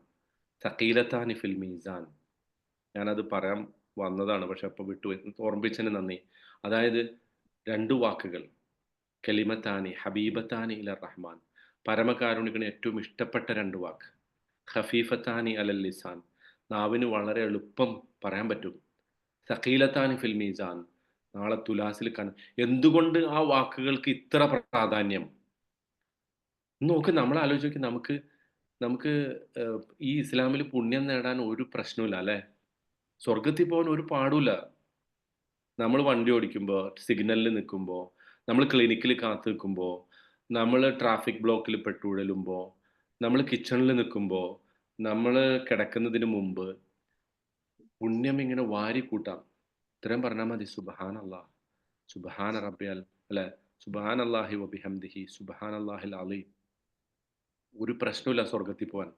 തഖീലത്താനി ഫിൽ മീസാൻ. ഞാനത് പറയാൻ വന്നതാണ്, പക്ഷെ അപ്പോൾ വിട്ടുപോയി. ഓർമ്മിച്ചതിന് നന്ദി. അതായത് 2 വാക്കുകൾ, കലിമത്താനി ഹബീബത്താനി ഇലർ റഹ്മാൻ, പരമകാരുണികന് ഏറ്റവും ഇഷ്ടപ്പെട്ട 2 വാക്ക്. ഖഫീഫത്താനി അലൽ ലിസാൻ, നാവിന് വളരെ എളുപ്പം പറയാൻ പറ്റും. സഖീലത്താനി ഫിൽ മീസാൻ, നാളെ തുലാസിൽ എന്തുകൊണ്ട് ആ വാക്കുകൾക്ക് ഇത്ര പ്രാധാന്യം? നോക്ക്, നമ്മൾ ആലോചിച്ച് നോക്ക്. നമുക്ക് ഈ ഇസ്ലാമിൽ പുണ്യം നേടാൻ ഒരു പ്രശ്നമില്ല അല്ലേ? സ്വർഗത്തിൽ പോകാൻ ഒരു പാടുമില്ല. നമ്മൾ വണ്ടി ഓടിക്കുമ്പോൾ, സിഗ്നലിൽ നിൽക്കുമ്പോൾ, നമ്മൾ ക്ലിനിക്കിൽ കാത്തു നിൽക്കുമ്പോൾ, നമ്മൾ ട്രാഫിക് ബ്ലോക്കിൽ പെട്ടുഴലുമ്പോൾ, നമ്മൾ കിച്ചണിൽ നിൽക്കുമ്പോൾ, നമ്മൾ കിടക്കുന്നതിന് മുമ്പ് പുണ്യം ഇങ്ങനെ വാരി കൂട്ടാം. ഇത്രയും പറഞ്ഞാൽ മതി. സുബ്ഹാനല്ലാഹ്, സുബ്ഹാന റബ്ബിയൽ അല്ലെ, സുബ്ഹാനല്ലാഹി വബിഹംദിഹി സുബ്ഹാനല്ലാഹിൽ അലീം. ഒരു പ്രശ്നമില്ല സ്വർഗത്തിൽ പോകാൻ.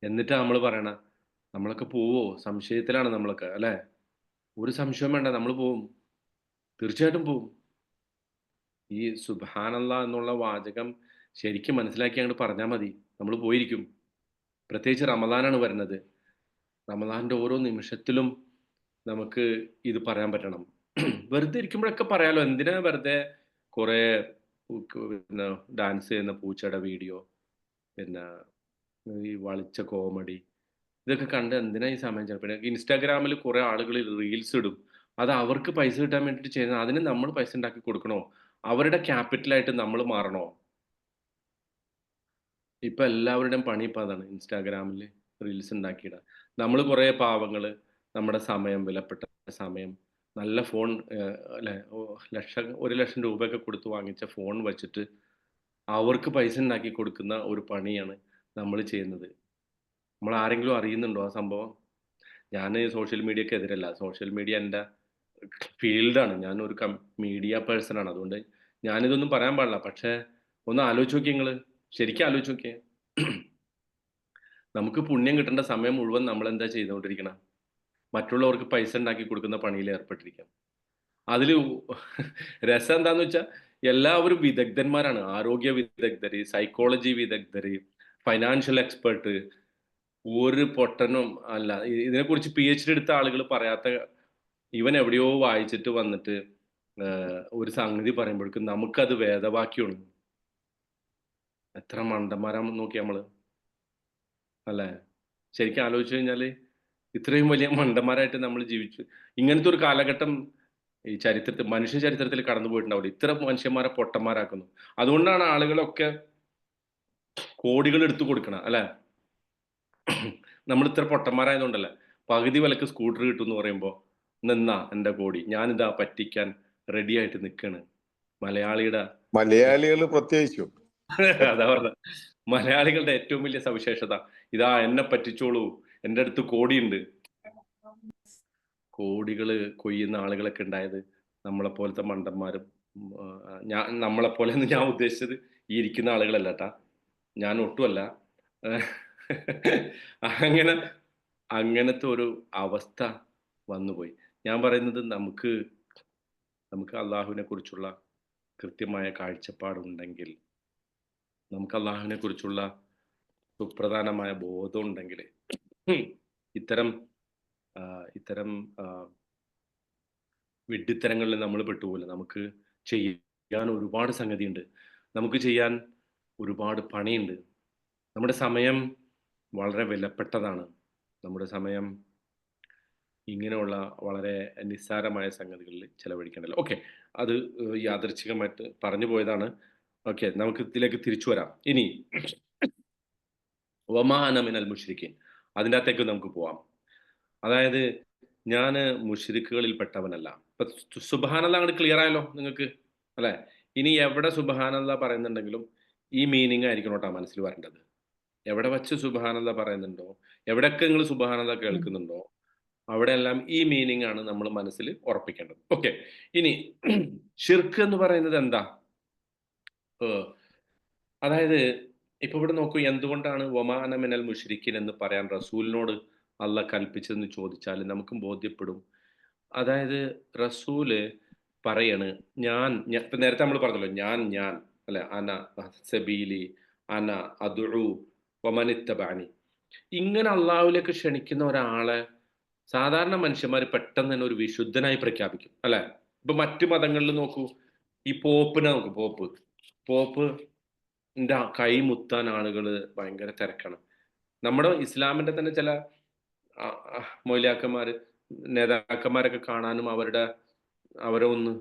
എന്നിട്ടാ നമ്മൾ പറയണ, നമ്മളൊക്കെ പോവോ? സംശയത്തിലാണ് നമ്മളൊക്കെ അല്ലേ? ഒരു സംശയവും വേണ്ട, നമ്മൾ പോവും, തീർച്ചയായിട്ടും പോവും. ഈ സുബ്ഹാനല്ലാഹ് എന്നുള്ള വാചകം ശരിക്കും മനസ്സിലാക്കി അങ്ങോട്ട് പറഞ്ഞാൽ മതി, നമ്മൾ പോയിരിക്കും. പ്രത്യേകിച്ച് റമദാനാണ് വരുന്നത്. റമദാന്റെ ഓരോ നിമിഷത്തിലും നമുക്ക് ഇത് പറയാൻ പറ്റണം. വെറുതെ ഇരിക്കുമ്പോഴൊക്കെ പറയാലോ. എന്തിനാ വെറുതെ കുറെ പിന്നെ ഡാൻസ് ചെയ്യുന്ന പൂച്ചയുടെ വീഡിയോ, പിന്നെ ഈ വളിച്ച കോമഡി, ഇതൊക്കെ കണ്ട് എന്തിനാ ഈ സമയം ചെലപ്പോ? പിന്നെ ഇൻസ്റ്റാഗ്രാമിൽ കുറെ ആളുകൾ റീൽസ് ഇടും. അത് അവർക്ക് പൈസ കിട്ടാൻ വേണ്ടിയിട്ട് ചെയ്യുന്നത്. അതിന് നമ്മൾ പൈസ ഉണ്ടാക്കി കൊടുക്കണോ? അവരുടെ ക്യാപിറ്റലായിട്ട് നമ്മൾ മാറണോ? ഇപ്പൊ എല്ലാവരുടെയും പണി ഇപ്പൊ അതാണ്, ഇൻസ്റ്റാഗ്രാമിൽ റീൽസ് ഉണ്ടാക്കിയിടുക. നമ്മൾ കുറെ പാവങ്ങള് നമ്മുടെ സമയം, വിലപ്പെട്ട സമയം, നല്ല ഫോൺ അല്ലെ, 1,00,000 രൂപയൊക്കെ കൊടുത്ത് വാങ്ങിച്ച ഫോൺ വെച്ചിട്ട് അവർക്ക് പൈസ ഉണ്ടാക്കി കൊടുക്കുന്ന ഒരു പണിയാണ് നമ്മൾ ചെയ്യുന്നത്. നമ്മൾ ആരെങ്കിലും അറിയുന്നുണ്ടോ ആ സംഭവം? ഞാൻ സോഷ്യൽ മീഡിയക്ക് എതിരല്ല. സോഷ്യൽ മീഡിയ എൻ്റെ ഫീൽഡാണ്. ഞാനൊരു മീഡിയ പേഴ്സൺ ആണ്. അതുകൊണ്ട് ഞാനിതൊന്നും പറയാൻ പാടില്ല. പക്ഷേ ഒന്ന് ആലോചിച്ച് നോക്കിയേ, നിങ്ങൾ ശരിക്കും ആലോചിച്ച് നോക്കിയേ. നമുക്ക് പുണ്യം കിട്ടേണ്ട സമയം മുഴുവൻ നമ്മൾ എന്താ ചെയ്തുകൊണ്ടിരിക്കണം? മറ്റുള്ളവർക്ക് പൈസ ഉണ്ടാക്കി കൊടുക്കുന്ന പണിയിൽ ഏർപ്പെട്ടിരിക്കാം. അതിൽ രസം എന്താന്ന് വെച്ചാൽ എല്ലാവരും വിദഗ്ധന്മാരാണ്. ആരോഗ്യ വിദഗ്ധര്, സൈക്കോളജി വിദഗ്ധര്, ഫൈനാൻഷ്യൽ എക്സ്പെർട്ട്. ഒരു പൊട്ടനും അല്ല. ഇതിനെക്കുറിച്ച് PhD എടുത്ത ആളുകൾ പറയാത്ത, ഇവൻ എവിടെയോ വായിച്ചിട്ട് വന്നിട്ട് ഒരു സംഗതി പറയുമ്പോഴേക്കും നമുക്കത് വേദവാക്യമാണ്. എത്ര മണ്ടന്മാരാന്ന് നോക്കി നമ്മള്, അല്ലേ? ശരിക്കും ആലോചിച്ചു കഴിഞ്ഞാൽ ഇത്രയും വലിയ മണ്ടന്മാരായിട്ട് നമ്മൾ ജീവിച്ചു. ഇങ്ങനത്തെ ഒരു കാലഘട്ടം ഈ ചരിത്രത്തിൽ, മനുഷ്യ ചരിത്രത്തിൽ കടന്നു പോയിട്ടുണ്ടാവില്ല. ഇത്ര മനുഷ്യന്മാരെ പൊട്ടന്മാരാക്കുന്നു. അതുകൊണ്ടാണ് ആളുകളൊക്കെ കോടികൾ എടുത്തു കൊടുക്കണം, അല്ലെ? നമ്മൾ ഇത്ര പൊട്ടന്മാരായതുകൊണ്ടല്ല. പകുതി വിലക്ക് സ്കൂട്ടർ കിട്ടും എന്ന് പറയുമ്പോൾ നിന്നാ എന്റെ കോടി, ഞാനിതാ പറ്റിക്കാൻ റെഡി ആയിട്ട് നിൽക്കാണ്. മലയാളികൾ പ്രത്യേകിച്ചും അതാ പറഞ്ഞ മലയാളികളുടെ ഏറ്റവും വലിയ സവിശേഷത ഇതാ, എന്നെ പറ്റിച്ചോളൂ, എൻ്റെ അടുത്ത് കോടിയുണ്ട്. കോടികള് കൊയ്യുന്ന ആളുകളൊക്കെ ഉണ്ടായത് നമ്മളെ പോലത്തെ മണ്ടന്മാരും, നമ്മളെ പോലെ ഞാൻ ഉദ്ദേശിച്ചത് ഈ ഇരിക്കുന്ന ആളുകളല്ല കേട്ടാ, ഞാൻ ഒട്ടുമല്ല. അങ്ങനത്തെ ഒരു അവസ്ഥ വന്നുപോയി. ഞാൻ പറയുന്നത് നമുക്ക് അള്ളാഹുവിനെ കുറിച്ചുള്ള കൃത്യമായ കാഴ്ചപ്പാടുണ്ടെങ്കിൽ, നമുക്ക് അള്ളാഹുവിനെ കുറിച്ചുള്ള സുപ്രധാനമായ ബോധം ഉണ്ടെങ്കിൽ ഇത്തരം വിഡ്ഢിത്തരങ്ങളിൽ നമ്മൾ പെട്ടുപോലെ. നമുക്ക് ചെയ്യാൻ ഒരുപാട് സംഗതിയുണ്ട്, നമുക്ക് ചെയ്യാൻ ഒരുപാട് പണിയുണ്ട്. നമ്മുടെ സമയം വളരെ വിലപ്പെട്ടതാണ്. നമ്മുടെ സമയം ഇങ്ങനെയുള്ള വളരെ നിസ്സാരമായ സംഗതികളിൽ ചെലവഴിക്കേണ്ടല്ലോ. ഓക്കെ, അത് യാദൃച്ഛികമായിട്ട് പറഞ്ഞു പോയതാണ്. ഓക്കെ, നമുക്ക് ഇതിലേക്ക് തിരിച്ചു വരാം. ഇനി വമാ അന മിനൽ മുശ്രിക്കീൻ, അതിൻ്റെ അകത്തേക്ക് നമുക്ക് പോവാം. അതായത് ഞാൻ മുശ്രിക്കുകളിൽ പെട്ടവനല്ല. ഇപ്പൊ സുബ്ഹാനല്ലാഹ് അങ്ങോട്ട് ക്ലിയർ ആയല്ലോ നിങ്ങൾക്ക്, അല്ലെ? ഇനി എവിടെ സുബ്ഹാനല്ലാഹ് പറയുന്നുണ്ടെങ്കിലും ഈ മീനിങ് ആയിരിക്കണം കേട്ടോ മനസ്സിൽ വരേണ്ടത്. എവിടെ വച്ച് സുബ്ഹാനല്ലാഹ് പറയുന്നുണ്ടോ, എവിടെയൊക്കെ നിങ്ങൾ സുബ്ഹാനല്ലാഹ് കേൾക്കുന്നുണ്ടോ, അവിടെയെല്ലാം ഈ മീനിങ് ആണ് നമ്മൾ മനസ്സിൽ ഉറപ്പിക്കേണ്ടത്. ഓക്കെ, ഇനി ഷിർക്ക് എന്ന് പറയുന്നത് എന്താ? അതായത് ഇപ്പൊ ഇവിടെ നോക്കൂ, എന്തുകൊണ്ടാണ് വമാ അന മിനൽ മുശ്രിക്കീൻ എന്ന് പറയാൻ റസൂലിനോട് അള്ളാഹ് കൽപ്പിച്ചതെന്ന് ചോദിച്ചാൽ നമുക്കും ബോധ്യപ്പെടും. അതായത് റസൂല് പറയാണ്, ഇപ്പൊ നേരത്തെ നമ്മൾ പറഞ്ഞല്ലോ, ഞാൻ അല്ലെ, അന സബീലി അന അദ്ഉ വമനിത്തബഅനി. ഇങ്ങനെ അള്ളാഹുവിലേക്ക് ക്ഷണിക്കുന്ന ഒരാളെ സാധാരണ മനുഷ്യന്മാർ പെട്ടെന്ന് തന്നെ ഒരു വിശുദ്ധനായി പ്രഖ്യാപിക്കും, അല്ലെ? ഇപ്പൊ മറ്റു മതങ്ങളിൽ നോക്കൂ, ഈ പോപ്പിനെ നോക്കൂ, പോപ്പ് കൈ മുത്താൻ ആളുകൾ ഭയങ്കര തിരക്കാണ്. നമ്മുടെ ഇസ്ലാമിന്റെ തന്നെ ചില മൗലിയാക്കന്മാര്, നേതാക്കന്മാരൊക്കെ കാണാനും അവരെ ഒന്ന്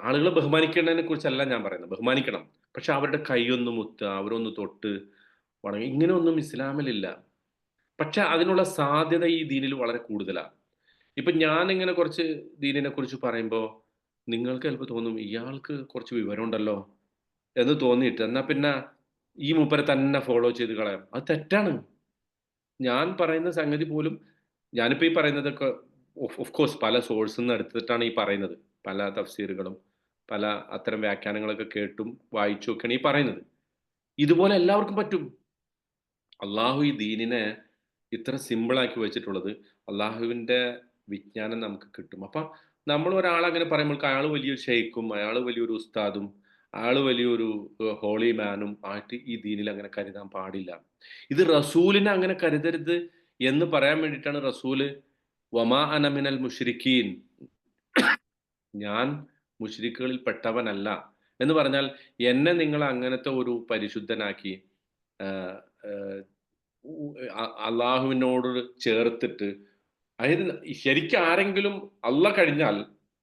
ആളുകളെ ബഹുമാനിക്കേണ്ടതിനെ കുറിച്ചല്ല ഞാൻ പറയുന്നത്. ബഹുമാനിക്കണം, പക്ഷെ അവരുടെ കൈയൊന്ന് മുത്തുക, അവരൊന്ന് തൊട്ട് വണങ്ങി, ഇങ്ങനെയൊന്നും ഇസ്ലാമിലില്ല. പക്ഷെ അതിനുള്ള സാധ്യത ഈ ദീനിൽ വളരെ കൂടുതലാണ്. ഇപ്പൊ ഞാനിങ്ങനെ കുറച്ച് ദീനിനെ കുറിച്ച് പറയുമ്പോൾ നിങ്ങൾക്ക് ചിലപ്പോൾ തോന്നും ഇയാൾക്ക് കുറച്ച് വിവരമുണ്ടല്ലോ എന്ന് തോന്നിയിട്ട് എന്നാ പിന്നെ ഈ മൂപ്പരെ തന്നെ ഫോളോ ചെയ്ത് കളയാം. അത് തെറ്റാണ്. ഞാൻ പറയുന്ന സംഗതി പോലും, ഞാനിപ്പോൾ ഈ പറയുന്നതൊക്കെ ഓഫ് കോഴ്സ് പല സോഴ്സിൽ നിന്ന് എടുത്തിട്ടാണ് ഈ പറയുന്നത്. പല തഫ്സീറുകളും പല അത്തരം വ്യാഖ്യാനങ്ങളൊക്കെ കേട്ടും വായിച്ചും ഒക്കെയാണ് ഈ പറയുന്നത്. ഇതുപോലെ എല്ലാവർക്കും പറ്റും. അള്ളാഹു ഈ ദീനിനെ ഇത്ര സിമ്പിളാക്കി വെച്ചിട്ടുള്ളത്, അള്ളാഹുവിൻ്റെ വിജ്ഞാനം നമുക്ക് കിട്ടും. അപ്പം നമ്മൾ ഒരാളങ്ങനെ പറയുമ്പോൾ അയാൾ വലിയൊരു ഷെയ്ഖും, അയാൾ വലിയൊരു ഉസ്താദും, അയാൾ വലിയൊരു ഹോളി മാനും ആയിട്ട് ഈ ദീനിൽ അങ്ങനെ കരുതാൻ പാടില്ല. ഇത് റസൂലിനെ അങ്ങനെ കരുതരുത് എന്ന് പറയാൻ വേണ്ടിയിട്ടാണ് റസൂല് വമാ അന മിനൽ മുശ്രിക്കീൻ, ഞാൻ മുശ്രിക്കുകളിൽ പെട്ടവനല്ല എന്ന് പറഞ്ഞാൽ എന്നെ നിങ്ങൾ അങ്ങനത്തെ ഒരു പരിശുദ്ധനാക്കി അള്ളാഹുവിനോട് ചേർത്തിട്ട്, അതായത് ശരിക്കും ആരെങ്കിലും അള്ള കഴിഞ്ഞാൽ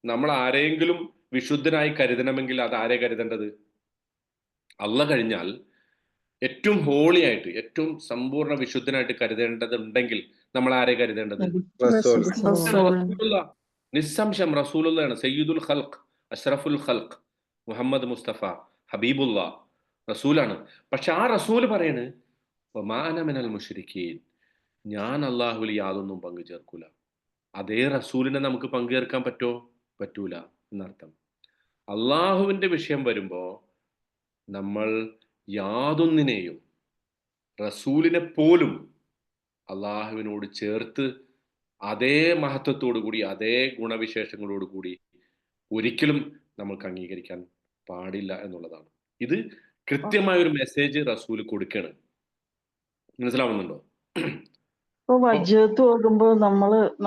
നമ്മൾ ആരെങ്കിലും വിശുദ്ധനായി കരുതണമെങ്കിൽ അത് ആരെ കരുതേണ്ടത്? അള്ള കഴിഞ്ഞാൽ ഏറ്റവും ഹോളി ആയിട്ട്, ഏറ്റവും സമ്പൂർണ്ണ വിശുദ്ധനായിട്ട് കരുതേണ്ടതുണ്ടെങ്കിൽ നമ്മൾ ആരെ കരുതേണ്ടത്? നിസ്സംശയം റസൂലുള്ളാഹിയാണ്. സയ്യിദുൽ ഖൽഖ്, അഷ്റഫുൽ ഖൽഖ്, മുഹമ്മദ് മുസ്തഫ, ഹബീബുള്ള റസൂലാണ്. പക്ഷെ ആ റസൂല് പറയണ് വമാ അന മിനൽ മുശ്രിക്കീൻ, ഞാൻ അള്ളാഹുവിൽ യാതൊന്നും പങ്കു ചേർക്കൂല. അതേ റസൂലിനെ നമുക്ക് പങ്കുചേർക്കാൻ പറ്റൂല എന്നർത്ഥം. അള്ളാഹുവിന്റെ വിഷയം വരുമ്പോ നമ്മൾ യാതൊന്നിനെയും, റസൂലിനെ പോലും അള്ളാഹുവിനോട് ചേർത്ത് അതേ മഹത്വത്തോടു കൂടി അതേ ഗുണവിശേഷങ്ങളോട് കൂടി ഒരിക്കലും നമുക്ക് അംഗീകരിക്കാൻ പാടില്ല എന്നുള്ളതാണ്. ഇത് കൃത്യമായ ഒരു മെസ്സേജ് റസൂൽ കൊടുക്കുകയാണ്. മനസ്സിലാവുന്നുണ്ടോ? ഇപ്പൊ വജ്ജത്ത് ഓതുമ്പോ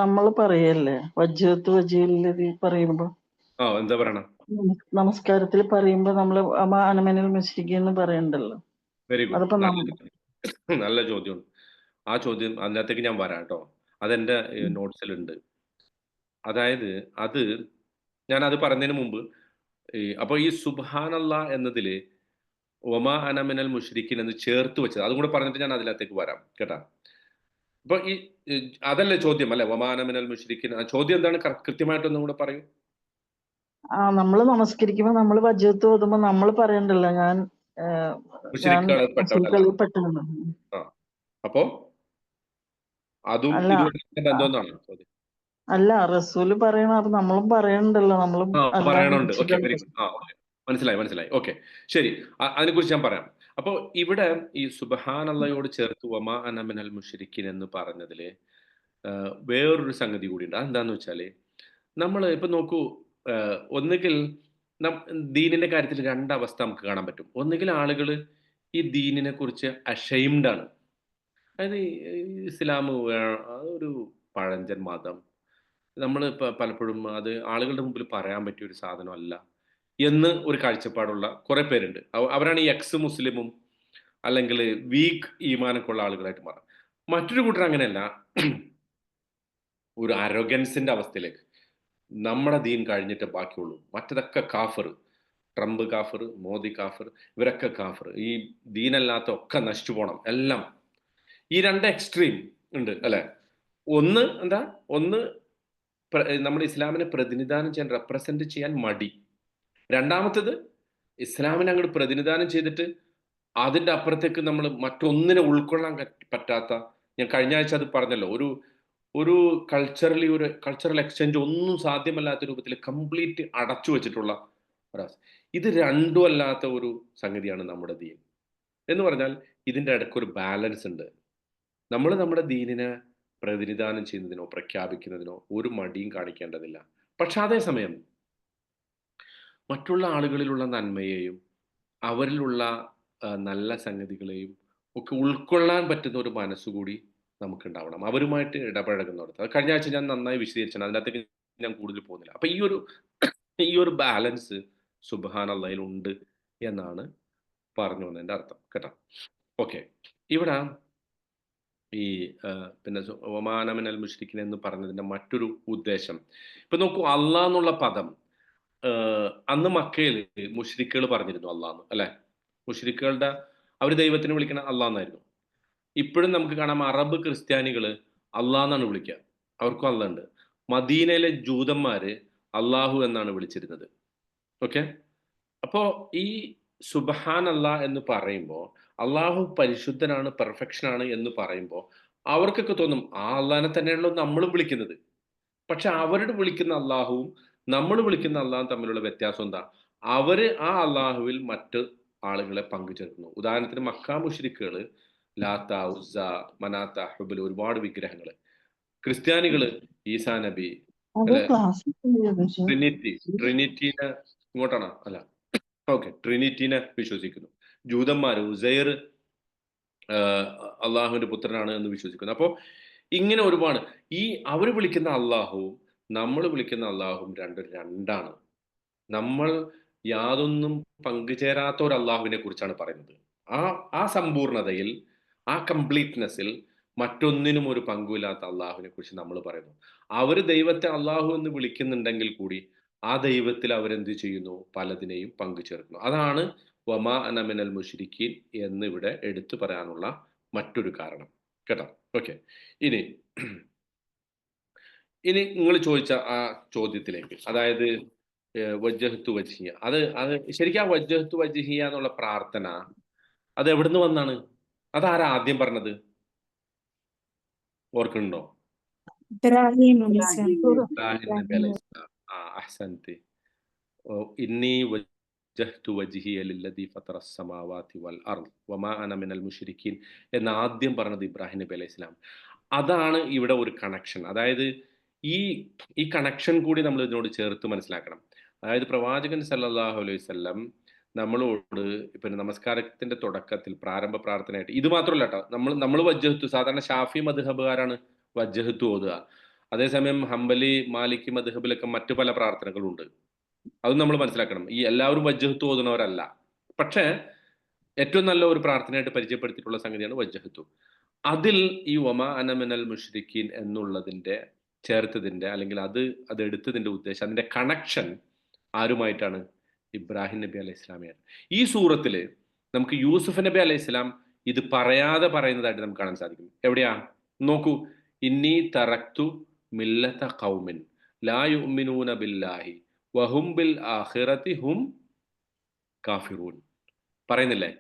നമ്മള് പറയല്ലേ, വജ്ജത്ത് വജീലതി പറയുമ്പോ എന്താ പറയണം? നമസ്കാരത്തിൽ പറയുമ്പോ നമ്മള് അനമനൽ മുശ്രിക്കീന്ന് പറയണ്ടല്ലോ. Very good. അതിപ്പോ നല്ല ചോദ്യമാണ്. ആ ചോദ്യം അതിനകത്തേക്ക് ഞാൻ വരാം കേട്ടോ. അതെന്റെ നോട്ട്സിലുണ്ട്. അതായത് ഞാനത് പറഞ്ഞതിന് മുമ്പ് അപ്പൊ ഈ സുബ്ഹാനല്ലാ എന്നതില് ഒമാ അനമിനൽ മുഷ്രിക്കിൻ എന്ന് ചേർത്ത് വെച്ചത് അതും കൂടെ പറഞ്ഞിട്ട് ഞാൻ അതിനകത്തേക്ക് വരാം കേട്ടാ. അപ്പൊ ഈ അതല്ലേ ചോദ്യം അല്ലെ? ഒമാ അനമിനൽ മുഷ്രിക്കിൻ. ചോദ്യം എന്താണ്? കൃത്യമായിട്ടൊന്നും കൂടെ പറയൂ. നമ്മള് നമസ്കരിക്കുമ്പോ നമ്മള് വജ്ജത്ത് ഓതുമ്പോ നമ്മള് പറയണ്ടല്ലോ ഞാൻ മുശ്രിക്കുകളിൽ പെട്ടതാണ്. അപ്പോ അതും ഇതുമായിട്ട് ബന്ധമെന്നാണ് ചോദ്യം. അല്ല, റസൂല് പറയണ അപ്പൊ നമ്മളും പറയണ്ടല്ലോ. നമ്മളും പറയണുണ്ട്. Okay, very good. മനസ്സിലായി. ഓക്കെ, ശരി. അതിനെക്കുറിച്ച് ഞാൻ പറയാം. അപ്പോൾ ഇവിടെ ഈ സുബ്ഹാനല്ലാഹയോട് ചേർത്ത് വമാ അന മിനൽ മുശ്രിക്കീൻ എന്ന് പറഞ്ഞതില് വേറൊരു സംഗതി കൂടിയുണ്ട്. അതെന്താന്ന് വെച്ചാല് നമ്മൾ ഇപ്പൊ നോക്കൂ, ഒന്നുകിൽ ദീനിന്റെ കാര്യത്തിൽ രണ്ടവസ്ഥ നമുക്ക് കാണാൻ പറ്റും. ഒന്നുകിൽ ആളുകൾ ഈ ദീനിനെ കുറിച്ച് അഷെയിംഡ് ആണ്. അതായത് ഇസ്ലാം ഒരു പഴഞ്ചൻ മതം, നമ്മൾ പലപ്പോഴും അത് ആളുകളുടെ മുമ്പിൽ പറയാൻ പറ്റിയ ഒരു സാധനമല്ല എന്ന് ഒരു കാഴ്ചപ്പാടുള്ള കുറെ പേരുണ്ട്. അവരാണ് ഈ എക്സ് മുസ്ലിമും അല്ലെങ്കിൽ വീക്ക് ഈമാനൊക്കെ ഉള്ള ആളുകളായിട്ട് മാറാം. മറ്റൊരു കൂട്ടർ അങ്ങനെയല്ല, ഒരു അരോഗൻസിന്റെ അവസ്ഥയിലേക്ക് നമ്മുടെ ദീൻ കഴിഞ്ഞിട്ട് ബാക്കിയുള്ളൂ, മറ്റതൊക്കെ കാഫർ, ട്രംപ് കാഫർ, മോദി കാഫർ, ഇവരൊക്കെ കാഫർ, ഈ ദീനല്ലാത്ത ഒക്കെ നശിച്ചു പോകണം എല്ലാം. ഈ രണ്ട് എക്സ്ട്രീം ഉണ്ട് അല്ലെ? ഒന്ന് നമ്മുടെ ഇസ്ലാമിനെ പ്രതിനിധാനം ചെയ്യാൻ, റെപ്രസെന്റ് ചെയ്യാൻ മടി. രണ്ടാമത്തത് ഇസ്ലാമിനെ അങ്ങോട്ട് പ്രതിനിധാനം ചെയ്തിട്ട് അതിന്റെ അപ്പുറത്തേക്ക് നമ്മൾ മറ്റൊന്നിനെ ഉൾക്കൊള്ളാൻ പറ്റാത്ത, ഞാൻ കഴിഞ്ഞ ആഴ്ച അത് പറഞ്ഞല്ലോ, ഒരു കൾച്ചറൽ എക്സ്ചേഞ്ച് ഒന്നും സാധ്യമല്ലാത്ത രൂപത്തിൽ കംപ്ലീറ്റ് അടച്ചു വെച്ചിട്ടുള്ള ഒരവസ്ഥ. ഇത് രണ്ടും അല്ലാത്ത ഒരു സംഗതിയാണ് നമ്മുടെ ദീൻ എന്ന് പറഞ്ഞാൽ. ഇതിന്റെ ഇടയ്ക്ക് ഒരു ബാലൻസ് ഉണ്ട്. നമ്മൾ നമ്മുടെ ദീനിനെ പ്രതിനിധാനം ചെയ്യുന്നതിനോ പ്രഖ്യാപിക്കുന്നതിനോ ഒരു മടിയും കാണിക്കേണ്ടതില്ല. പക്ഷെ അതേസമയം മറ്റുള്ള ആളുകളിലുള്ള നന്മയെയും അവരിലുള്ള നല്ല സംഗതികളെയും ഒക്കെ ഉൾക്കൊള്ളാൻ പറ്റുന്ന ഒരു മനസ്സുകൂടി നമുക്കുണ്ടാവണം, അവരുമായിട്ട് ഇടപഴകുന്നിടത്ത്. അത് കഴിഞ്ഞ ആഴ്ച ഞാൻ നന്നായി വിശദീകരിച്ചാണ്, അതിനകത്തേക്ക് ഞാൻ കൂടുതൽ പോകുന്നില്ല. അപ്പൊ ഈ ഒരു ബാലൻസ് സുബ്ഹാനല്ലാഹിൽ ഉണ്ട് എന്നാണ് പറഞ്ഞു വന്നതിന്റെ അർത്ഥം കേട്ടോ. ഓക്കെ, ഇവിടെ ഈ പിന്നെ ഒമാനമിനൽ മുശ്രിക്കിൻ എന്ന് പറഞ്ഞതിന്റെ മറ്റൊരു ഉദ്ദേശം, ഇപ്പൊ നോക്കൂ, അള്ളാഹ് എന്നുള്ള പദം അന്ന് മക്കയിൽ മുശ്രിക്കുകൾ പറഞ്ഞിരുന്നു അള്ളാന്ന് അല്ലെ. മുശ്രിക്കുകളുടെ അവർ ദൈവത്തിന് വിളിക്കണ അള്ളാന്നായിരുന്നു. ഇപ്പോഴും നമുക്ക് കാണാം അറബ് ക്രിസ്ത്യാനികൾ അള്ളാന്നാണ് വിളിക്കുക, അവർക്കും അള്ളാഹ് ഉണ്ട്. മദീനയിലെ ജൂതന്മാര് അള്ളാഹു എന്നാണ് വിളിച്ചിരുന്നത്. ഓക്കെ, അപ്പോ ഈ സുബ്ഹാൻ അല്ലാഹ് എന്ന് പറയുമ്പോൾ, അള്ളാഹു പരിശുദ്ധനാണ്, പെർഫെക്ഷൻ ആണ് എന്ന് പറയുമ്പോൾ അവർക്കൊക്കെ തോന്നും ആ അള്ളാഹിനെ തന്നെയാണല്ലോ നമ്മളും വിളിക്കുന്നത്. പക്ഷെ അവരുടെ വിളിക്കുന്ന അള്ളാഹുവും നമ്മൾ വിളിക്കുന്ന അള്ളാഹും തമ്മിലുള്ള വ്യത്യാസം എന്താ? അവര് ആ അള്ളാഹുവിൽ മറ്റ് ആളുകളെ പങ്കുചേർക്കുന്നു. ഉദാഹരണത്തിന് മക്കാ മുശ്രിക്കുകൾ ലാത്ത, ഉസ്സ, മനാത്ത, ഹുബൽ, ഒരുപാട് വിഗ്രഹങ്ങൾ. ക്രിസ്ത്യാനികള് ഈസാ നബി, ട്രിനിറ്റീനെ ഇങ്ങോട്ടാണോ? അല്ല, ഓക്കെ, ട്രിനിറ്റീനെ വിശ്വസിക്കുന്നു. ജൂതന്മാര് ഉസൈർ അള്ളാഹുവിന്റെ പുത്രനാണ് എന്ന് വിശ്വസിക്കുന്നു. അപ്പോൾ ഇങ്ങനെ ഒരുപാട് ഈ അവർ വിളിക്കുന്ന അള്ളാഹുവും നമ്മൾ വിളിക്കുന്ന അള്ളാഹുവും രണ്ടാണ്. നമ്മൾ യാതൊന്നും പങ്കുചേരാത്ത ഒരു അള്ളാഹുവിനെ കുറിച്ചാണ് പറയുന്നത്. ആ സമ്പൂർണതയിൽ, ആ കംപ്ലീറ്റ്നെസ്സിൽ മറ്റൊന്നിനും ഒരു പങ്കുമില്ലാത്ത അള്ളാഹുവിനെ കുറിച്ച് നമ്മൾ പറയുന്നു. അവര് ദൈവത്തെ അള്ളാഹു എന്ന് വിളിക്കുന്നുണ്ടെങ്കിൽ കൂടി ആ ദൈവത്തിൽ അവരെന്ത് ചെയ്യുന്നു? പലതിനെയും പങ്കുചേർക്കുന്നു. അതാണ് വമാ അന മിനൽ മുശ്രിക്കീൻ എന്ന് ഇവിടെ എടുത്തു പറയാനുള്ള മറ്റൊരു കാരണം കേട്ടോ. ഓക്കെ, ഇനി നിങ്ങൾ ചോദിച്ച ആ ചോദ്യത്തിലേക്ക്, അതായത് വജ്ജഹത്തു വജ്ഹിയ, അത് ശരിക്കും ആ വജ്ജഹത്തു വജ്ഹിയ എന്നുള്ള പ്രാർത്ഥന അത് എവിടുന്ന് വന്നാണ്? അതാരാ ആദ്യം പറഞ്ഞത്? ഓർക്കുന്നുണ്ടോ? ഇബ്രാഹിം അഹ്സൻതി. ഇന്നി വജ്ജഹ്തു വജ്ഹിയ ലില്ലദീ ഫതറ അസ്സമാവാതി വൽ അർദ് വമാ അന മിനൽ മുശ്രിക്കീൻ എന്ന് ആദ്യം പറഞ്ഞത് ഇബ്രാഹിം നബി അലൈഹി സ്വലാം. അതാണ് ഇവിടെ ഒരു കണക്ഷൻ. അതായത് ഈ ഈ കണക്ഷൻ കൂടി നമ്മൾ ഇതിനോട് ചേർത്ത് മനസ്സിലാക്കണം. അതായത് പ്രവാചകൻ സല്ലല്ലാഹു അലൈഹി വസല്ലം നമ്മളോട് പിന്നെ നമസ്കാരത്തിന്റെ തുടക്കത്തിൽ പ്രാരംഭ പ്രാർത്ഥനയായിട്ട് ഇത് മാത്രമല്ല കേട്ടോ, നമ്മൾ വജ്ജഹത്തു സാധാരണ ഷാഫി മദ്ഹബുകാരാണ് വജ്ജഹത്തു ഓതുക. അതേസമയം ഹംബലി മാലിക്കി മദ്ഹബിലൊക്കെ മറ്റു പല പ്രാർത്ഥനകളുണ്ട്. അതും നമ്മൾ മനസ്സിലാക്കണം. ഈ എല്ലാവരും വജ്ജഹത്തു ഓതുന്നവരല്ല. പക്ഷേ ഏറ്റവും നല്ല ഒരു പ്രാർത്ഥനയായിട്ട് പരിചയപ്പെടുത്തിയിട്ടുള്ള സംഗതിയാണ് വജ്ജഹത്തു. അതിൽ ഈ ഒമാ അന മിനൽ മുശ്രിക്കീൻ എന്നുള്ളതിന്റെ ചേർത്തതിന്റെ അല്ലെങ്കിൽ അത് എടുത്തതിന്റെ ഉദ്ദേശം അതിന്റെ കണക്ഷൻ ആരുമായിട്ടാണ്? ഇബ്രാഹിം നബി അലൈഹി ഇസ്ലാമിയാണ്. ഈ സൂറത്തിൽ നമുക്ക് യൂസുഫ് നബി അലൈഹി ഇസ്ലാം ഇത് പറയാതെ പറയുന്നതായിട്ട് നമുക്ക് കാണാൻ സാധിക്കും. എവിടെയാ നോക്കൂ, ഇന്നി തറക്തു മില്ലത ഖൗമിൻ ലാ യുഅ്മിനൂന ബില്ലാഹി വഹും ബിൽ ആഖിറതി ഹും കാഫിറൂൻ പറയുന്നില്ലേ?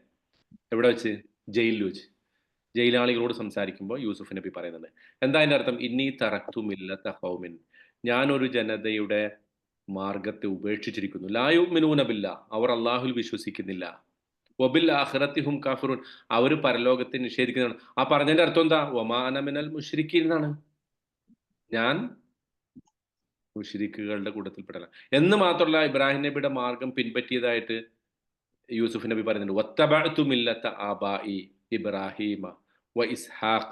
എവിടെ വെച്ച്? ജയിലിൽ വെച്ച്. ജയിലാളികളോട് സംസാരിക്കുമ്പോൾ യൂസുഫ് നബി പറയുന്നത് എന്താ? അതിന്റെ അർത്ഥം ഇന്നി തറക്തു മില്ലത ഖൗമിൻ, ഞാനൊരു ജനതയുടെ മാർഗത്തെ ഉപേക്ഷിച്ചിരിക്കുന്നു. ലാ യുഅ്മിനൂന ബില്ലാ, അവർ അള്ളാഹുൽ വിശ്വസിക്കുന്നില്ല. വബിൽ ആഖിറതി ഹും കാഫിറൂൻ, അവർ പരലോകത്തെ നിഷേധിക്കുന്നതാണ്. ആ പറഞ്ഞതിന്റെ അർത്ഥം എന്താ? വമാ അന മിനൽ മുശ്രിക്കീൻ എന്നാണ്. ഞാൻ മുശ്രിക്കുകളുടെ കൂട്ടത്തിൽപ്പെട്ടല്ല എന്ന് മാത്രമല്ല, ഇബ്രാഹിം നബിയുടെ മാർഗം പിൻപറ്റിയതായിട്ട് യൂസുഫ് നബി പറയുന്നുണ്ട്. വത്തബഅതു മില്ലത ആബാഇ ഇബ്രാഹിമ വ ഇസ്ഹാഖ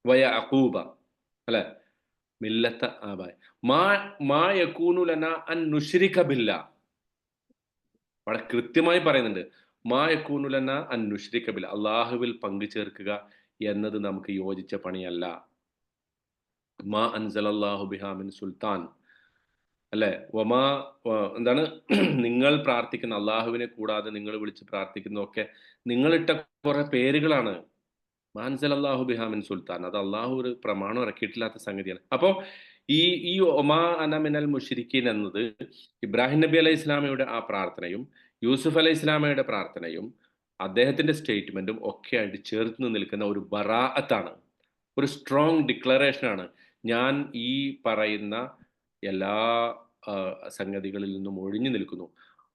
വ യഅഖൂബ, അല്ലെ? മില്ലത്ത ആബാഇ മാ യകൂനു ലനാ അൻ നുശ്രിക ബില്ലാ. വളരെ കൃത്യമായി പറയുന്നുണ്ട്. മാ യകൂനു ലനാ അൻ നുശ്രിക ബില്ലാ, അള്ളാഹുവിൽ പങ്കു ചേർക്കുക എന്നത് നമുക്ക് യോജിച്ച പണിയല്ല. മാ അൻസലല്ലാഹു ബിഹാ മിൻ സുൽത്താൻ, അല്ലെ? എന്താണ് നിങ്ങൾ പ്രാർത്ഥിക്കുന്ന അള്ളാഹുവിനെ കൂടാതെ നിങ്ങൾ വിളിച്ച് പ്രാർത്ഥിക്കുന്നതൊക്കെ നിങ്ങളിട്ട കുറെ പേരുകളാണ്. മാൻസൽ അള്ളാഹു ബിഹാമിൻ സുൽത്താൻ, അത് അള്ളാഹു ഒരു പ്രമാണം ഇറക്കിയിട്ടില്ലാത്ത സംഗതിയാണ്. അപ്പോൾ ഈ ഒമാ അന മിനൽ മുശ്രിക്കീൻ എന്നത് ഇബ്രാഹിം നബി അലൈഹി ഇസ്ലാമയുടെ ആ പ്രാർത്ഥനയും യൂസുഫ് അലൈഹി ഇസ്ലാമയുടെ പ്രാർത്ഥനയും അദ്ദേഹത്തിന്റെ സ്റ്റേറ്റ്മെന്റും ഒക്കെ ആയിട്ട് ചേർത്ത് നിൽക്കുന്ന ഒരു ബറാഅത്താണ്, ഒരു സ്ട്രോങ് ഡിക്ലറേഷനാണ്. ഞാൻ ഈ പറയുന്ന എല്ലാ സംഗതികളിൽ നിന്നും ഒഴിഞ്ഞു നിൽക്കുന്നു.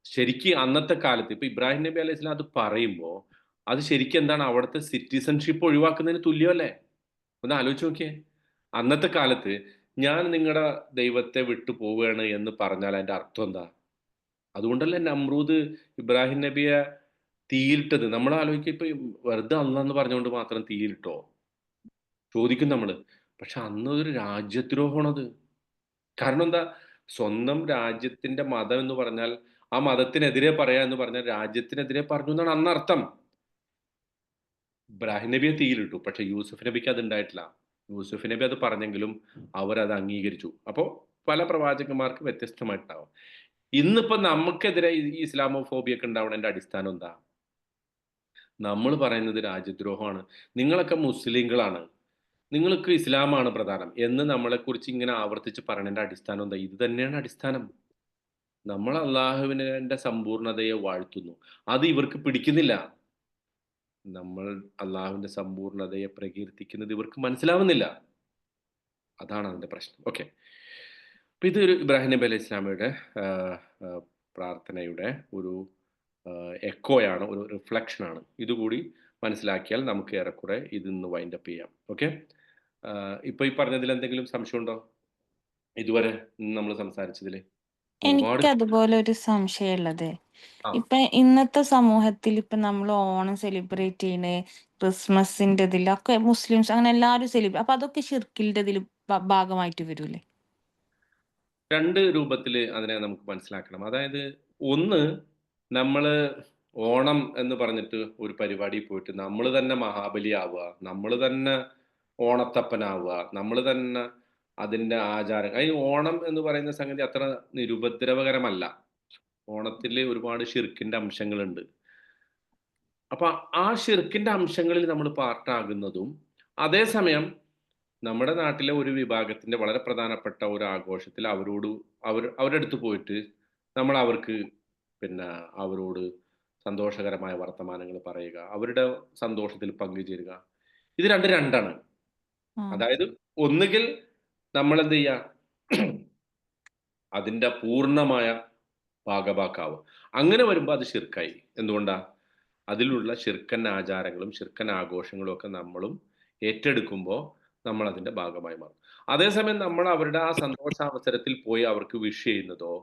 ശരിക്കും അന്നത്തെ കാലത്ത് ഇപ്പൊ ഇബ്രാഹിം നബി അലൈഹി സ്വലാം അത് പറയുമ്പോൾ അത് ശരിക്കും എന്താണ്? അവിടുത്തെ സിറ്റിസൺഷിപ്പ് ഒഴിവാക്കുന്നതിന് തുല്യമല്ലേ? ഒന്ന് ആലോചിച്ച് നോക്കിയേ. അന്നത്തെ കാലത്ത് ഞാൻ നിങ്ങളുടെ ദൈവത്തെ വിട്ടു പോവുകയാണ് എന്ന് പറഞ്ഞാൽ അതിന്റെ അർത്ഥം എന്താ? അതുകൊണ്ടല്ലേ നമ്രൂദ് ഇബ്രാഹിം നബിയെ തീയിലിട്ടത്. നമ്മൾ ആലോചിക്കുക, ഇപ്പൊ വെറുതെ അള്ളാന്ന് പറഞ്ഞുകൊണ്ട് മാത്രം തീയിലിട്ടോ ചോദിക്കും നമ്മള്. പക്ഷെ അന്ന് ഒരു രാജ്യദ്രോഹമാണത്. കാരണം എന്താ? സ്വന്തം രാജ്യത്തിന്റെ മതം എന്ന് പറഞ്ഞാൽ ആ മതത്തിനെതിരെ പറയാ എന്ന് പറഞ്ഞാൽ രാജ്യത്തിനെതിരെ പറഞ്ഞു എന്നാണ് അന്ന് അർത്ഥം. ഇബ്രാഹിം നബിയെ തീയിലിട്ടു, പക്ഷെ യൂസുഫ് നബിക്ക് അത് ഉണ്ടായിട്ടില്ല. യൂസുഫ് നബി അത് പറഞ്ഞെങ്കിലും അവരത് അംഗീകരിച്ചു. അപ്പോൾ പല പ്രവാചകന്മാർക്ക് വ്യത്യസ്തമായിട്ടാവും. ഇന്നിപ്പോ നമുക്കെതിരെ ഈ ഇസ്ലാമോഫോബിയ ഒക്കെ ഉണ്ടാവുന്നതിന്റെ അടിസ്ഥാനം എന്താ? നമ്മൾ പറയുന്നത് രാജ്യദ്രോഹമാണ്, നിങ്ങളൊക്കെ മുസ്ലിങ്ങളാണ്, നിങ്ങൾക്ക് ഇസ്ലാമാണ് പ്രധാനം എന്ന് നമ്മളെക്കുറിച്ച് ഇങ്ങനെ ആവർത്തിച്ച് പറയുന്നതിന്റെ അടിസ്ഥാനം എന്താ? ഇത് തന്നെയാണ് അടിസ്ഥാനം. നമ്മൾ അള്ളാഹുവിന്റെ സമ്പൂർണതയെ വാഴ്ത്തുന്നു, അത് ഇവർക്ക് പിടിക്കുന്നില്ല. നമ്മൾ അള്ളാഹുവിന്റെ സമ്പൂർണതയെ പ്രകീർത്തിക്കുന്നത് ഇവർക്ക് മനസ്സിലാവുന്നില്ല. അതാണ് അതിന്റെ പ്രശ്നം. ഓക്കെ, അപ്പൊ ഇതൊരു ഇബ്രാഹിം നബി അലൈഹി ഇസ്ലാമയുടെ പ്രാർത്ഥനയുടെ ഒരു എക്കോയാണ്, ഒരു റിഫ്ലക്ഷനാണ്. ഇതുകൂടി മനസ്സിലാക്കിയാൽ നമുക്ക് ഏറെക്കുറെ ഇതിന്ന് വൈൻഡപ്പ് ചെയ്യാം. ഓക്കെ, ഇപ്പൊ ഈ പറഞ്ഞതിൽ എന്തെങ്കിലും സംശയമുണ്ടോ ഇതുവരെ നമ്മൾ സംസാരിച്ചതില്? എനിക്ക് അതുപോലെ ഒരു സംശയമുള്ളത്, ആ. ഇപ്പൊ ഇന്നത്തെ സമൂഹത്തിൽ ഇപ്പൊ നമ്മൾ ഓണം സെലിബ്രേറ്റ് ചെയ്യുന്ന ക്രിസ്മസിന്റെ ഇതിലൊക്കെ മുസ്ലിംസ് അങ്ങനെ എല്ലാവരും സെലിബ്രേറ്റ്, അപ്പൊ അതൊക്കെ ഷിർക്കിന്റെ ഇതിൽ ഭാഗമായിട്ട് വരൂലേ? രണ്ട് രൂപത്തിൽ അതിനെ നമുക്ക് മനസ്സിലാക്കണം. അതായത് ഒന്ന്, നമ്മള് ഓണം എന്ന് പറഞ്ഞിട്ട് ഒരു പരിപാടി പോയിട്ട് നമ്മൾ തന്നെ മഹാബലി ആവുക, നമ്മൾ തന്നെ ഓണത്തപ്പനാവുക, നമ്മൾ തന്നെ അതിന്റെ ആചാരം. അതിന് ഓണം എന്ന് പറയുന്ന സംഗതി അത്ര നിരുപദ്രവകരമല്ല. ഓണത്തിൽ ഒരുപാട് ഷിർക്കിന്റെ അംശങ്ങളുണ്ട്. അപ്പൊ ആ ഷിർക്കിന്റെ അംശങ്ങളിൽ നമ്മൾ പാർട്ടാകുന്നതും അതേസമയം നമ്മുടെ നാട്ടിലെ ഒരു വിഭാഗത്തിന്റെ വളരെ പ്രധാനപ്പെട്ട ഒരു ആഘോഷത്തിൽ അവരുടെ അടുത്ത് പോയിട്ട് നമ്മൾ അവർക്ക് പിന്നെ അവരോട് സന്തോഷകരമായ വർത്തമാനങ്ങൾ പറയുക, അവരുടെ സന്തോഷത്തിൽ പങ്കുചേരുക, ഇത് രണ്ടാണ്. അതായത് ഒന്നുകിൽ നമ്മൾ എന്ത് ചെയ്യുക, അതിന്റെ പൂർണ്ണമായ ഭാഗഭാക്കാവുക. അങ്ങനെ വരുമ്പോൾ അത് ഷിർക്കായി. എന്തുകൊണ്ടാ? അതിലുള്ള ഷിർക്കൻ ആചാരങ്ങളും ഷിർക്കൻ ആഘോഷങ്ങളും ഒക്കെ നമ്മളും ഏറ്റെടുക്കുമ്പോൾ നമ്മൾ അതിന്റെ ഭാഗമായി മാറും. അതേസമയം നമ്മൾ അവരുടെ ആ സന്തോഷാവസരത്തിൽ പോയി അവർക്ക് വിഷ് ചെയ്യുന്നതോ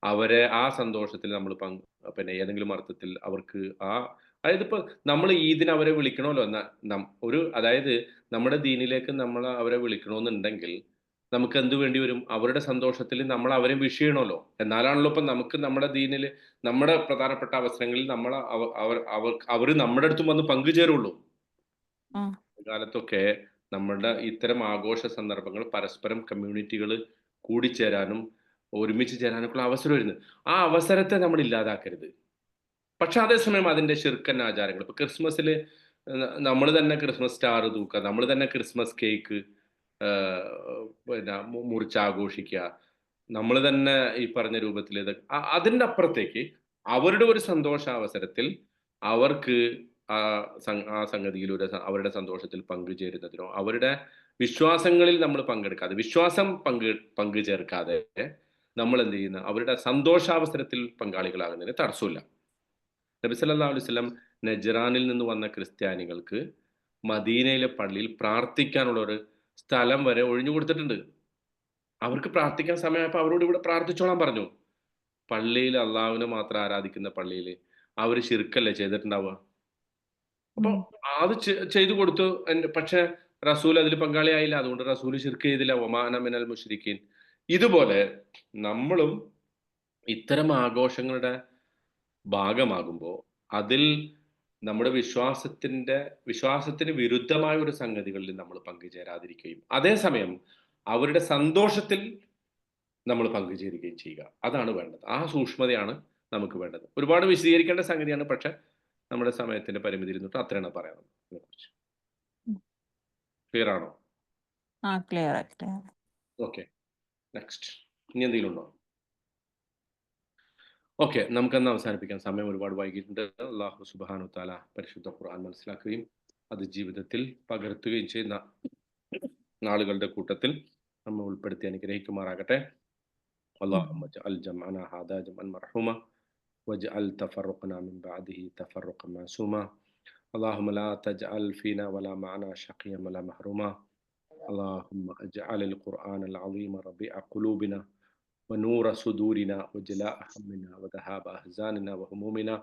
അവരെ ആ സന്തോഷത്തിൽ നമ്മൾ പിന്നെ ഏതെങ്കിലും അർത്ഥത്തിൽ അവർക്ക് അതായത് ഇപ്പൊ നമ്മൾ ഈദിന് അവരെ വിളിക്കണമല്ലോ അതായത് നമ്മുടെ ദീനിലേക്ക് നമ്മൾ അവരെ വിളിക്കണമെന്നുണ്ടെങ്കിൽ നമുക്ക് എന്ത് വേണ്ടി വരും? അവരുടെ സന്തോഷത്തിൽ നമ്മൾ അവരെ വിഷ് ചെയ്യണമല്ലോ. എന്നാലാണല്ലോ ഇപ്പൊ നമുക്ക് നമ്മുടെ ദീനിൽ നമ്മുടെ പ്രധാനപ്പെട്ട അവസരങ്ങളിൽ നമ്മൾ അവർ നമ്മുടെ അടുത്തും വന്ന് പങ്കുചേരുള്ളൂ. കാലത്തൊക്കെ നമ്മളുടെ ഇത്തരം ആഘോഷ സന്ദർഭങ്ങൾ പരസ്പരം കമ്മ്യൂണിറ്റികൾ കൂടിച്ചേരാനും ഒരുമിച്ച് ചേരാനൊക്കെയുള്ള അവസരം വരുന്നത്. ആ അവസരത്തെ നമ്മൾ ഇല്ലാതാക്കരുത്. പക്ഷെ അതേസമയം അതിന്റെ ശിർക്കൻ ആചാരങ്ങൾ, ഇപ്പൊ ക്രിസ്മസിൽ നമ്മൾ തന്നെ ക്രിസ്മസ് സ്റ്റാർ തൂക്കുക, നമ്മൾ തന്നെ ക്രിസ്മസ് കേക്ക് പിന്നെ മുറിച്ച് ആഘോഷിക്കുക, നമ്മൾ തന്നെ ഈ പറഞ്ഞ രൂപത്തിൽ അതിൻ്റെ അപ്പുറത്തേക്ക് അവരുടെ ഒരു സന്തോഷാവസരത്തിൽ അവർക്ക് ആ സംഗതിയിൽ അവരുടെ സന്തോഷത്തിൽ പങ്കുചേരുന്നതിനോ അവരുടെ വിശ്വാസങ്ങളിൽ നമ്മൾ പങ്കെടുക്കാതെ വിശ്വാസം പങ്കുചേർക്കാതെ നമ്മൾ എന്ത് ചെയ്യുന്ന അവരുടെ സന്തോഷാവസരത്തിൽ പങ്കാളികളാകുന്നതിന് തടസ്സമില്ല. നബി സല്ലല്ലാഹു അലൈഹി വസല്ലം നജ്റാനിൽ നിന്ന് വന്ന ക്രിസ്ത്യാനികൾക്ക് മദീനയിലെ പള്ളിയിൽ പ്രാർത്ഥിക്കാനുള്ള ഒരു സ്ഥലം വരെ ഒഴിഞ്ഞു കൊടുത്തിട്ടുണ്ട്. അവർക്ക് പ്രാർത്ഥിക്കാൻ സമയമായപ്പോൾ അവരോട് ഇവിടെ പ്രാർത്ഥിച്ചോളാൻ പറഞ്ഞു. പള്ളിയിൽ അള്ളാഹുവിനെ മാത്രം ആരാധിക്കുന്ന പള്ളിയിൽ അവർ ശിർക്കല്ലേ ചെയ്തിട്ടുണ്ടാവുക. അപ്പൊ അത് ചെയ്തു കൊടുത്തു. പക്ഷെ റസൂൽ അതിൽ പങ്കാളിയായില്ല. അതുകൊണ്ട് റസൂൽ ശിർക്ക് ചെയ്തില്ല. ഒമാന മിനൽ മുശ്രിക്കീൻ. ഇതുപോലെ നമ്മളും ഇത്തരം ആഘോഷങ്ങളുടെ ഭാഗമാകുമ്പോൾ അതിൽ നമ്മുടെ വിശ്വാസത്തിന് വിരുദ്ധമായ ഒരു സംഗതികളിൽ നമ്മൾ പങ്കുചേരാതിരിക്കുകയും അതേസമയം അവരുടെ സന്തോഷത്തിൽ നമ്മൾ പങ്കുചേരുകയും ചെയ്യുക. അതാണ് വേണ്ടത്. ആ സൂക്ഷ്മതയാണ് നമുക്ക് വേണ്ടത്. ഒരുപാട് വിശദീകരിക്കേണ്ട സംഗതിയാണ്. പക്ഷെ നമ്മുടെ സമയത്തിന്റെ പരിമിതി ഇരുന്നിട്ട് അത്രയാണ് പറയാനുള്ളത് ഇതിനെക്കുറിച്ച്. ക്ലിയർ ആണോ? ക്ലിയർ. Okay, next. ഇനി എന്തെങ്കിലും ഉണ്ടോ? ഓക്കെ, നമുക്കെന്ന് അവസാനിപ്പിക്കാം. സമയം ഒരുപാട് വൈകിട്ടുണ്ട്. അല്ലാഹു സുബ്ഹാനഹു വ തആല പരിശുദ്ധ ഖുർആൻ മനസ്സിലാക്കുകയും അത് ജീവിതത്തിൽ പകർത്തുകയും ചെയ്യുന്ന ആളുകളുടെ കൂട്ടത്തിൽ നമ്മൾ ഉൾപ്പെടുത്തി അനുഗ്രഹിക്കുമാറാകട്ടെ. اللهم اجعل جمعنا هذا جمعا مرحوما واجعل تفرقنا من بعده تفرقا معصوما. اللهم لا تجعل فينا ولا معنا شقيا ولا محروما. اللهم اجعل القرآن العظيم ربيع قلوبنا ونور صدورنا وجلاء همنا وذهاب أحزاننا وهمومنا.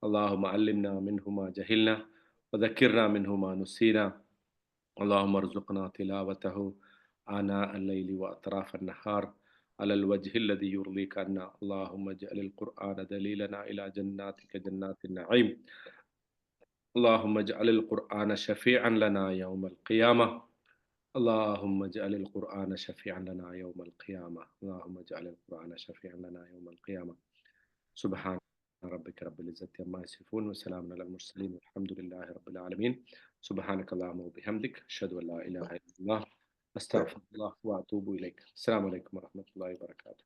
اللهم علمنا منه ما جهلنا وذكرنا منه ما نسينا. اللهم ارزقنا تلاوته آناء الليل وأطراف النهار على الوجه الذي يرضيك عنا. اللهم اجعل القرآن دليلنا إلى جناتك جنات النعيم. اللهم اجعل القرآن شفيعا لنا يوم القيامة. اللهم اجعل القرآن شفيعا لنا يوم القيامة. اللهم اجعل القرآن شفيعا لنا يوم القيامة. سبحان ربك رب العزة عما يصفون وسلام على المرسلين والحمد لله رب العالمين. سبحانك اللهم وبحمدك أشهد أن لا إله إلا الله أستغفر الله وأتوب إليك. السلام عليكم ورحمة الله وبركاته.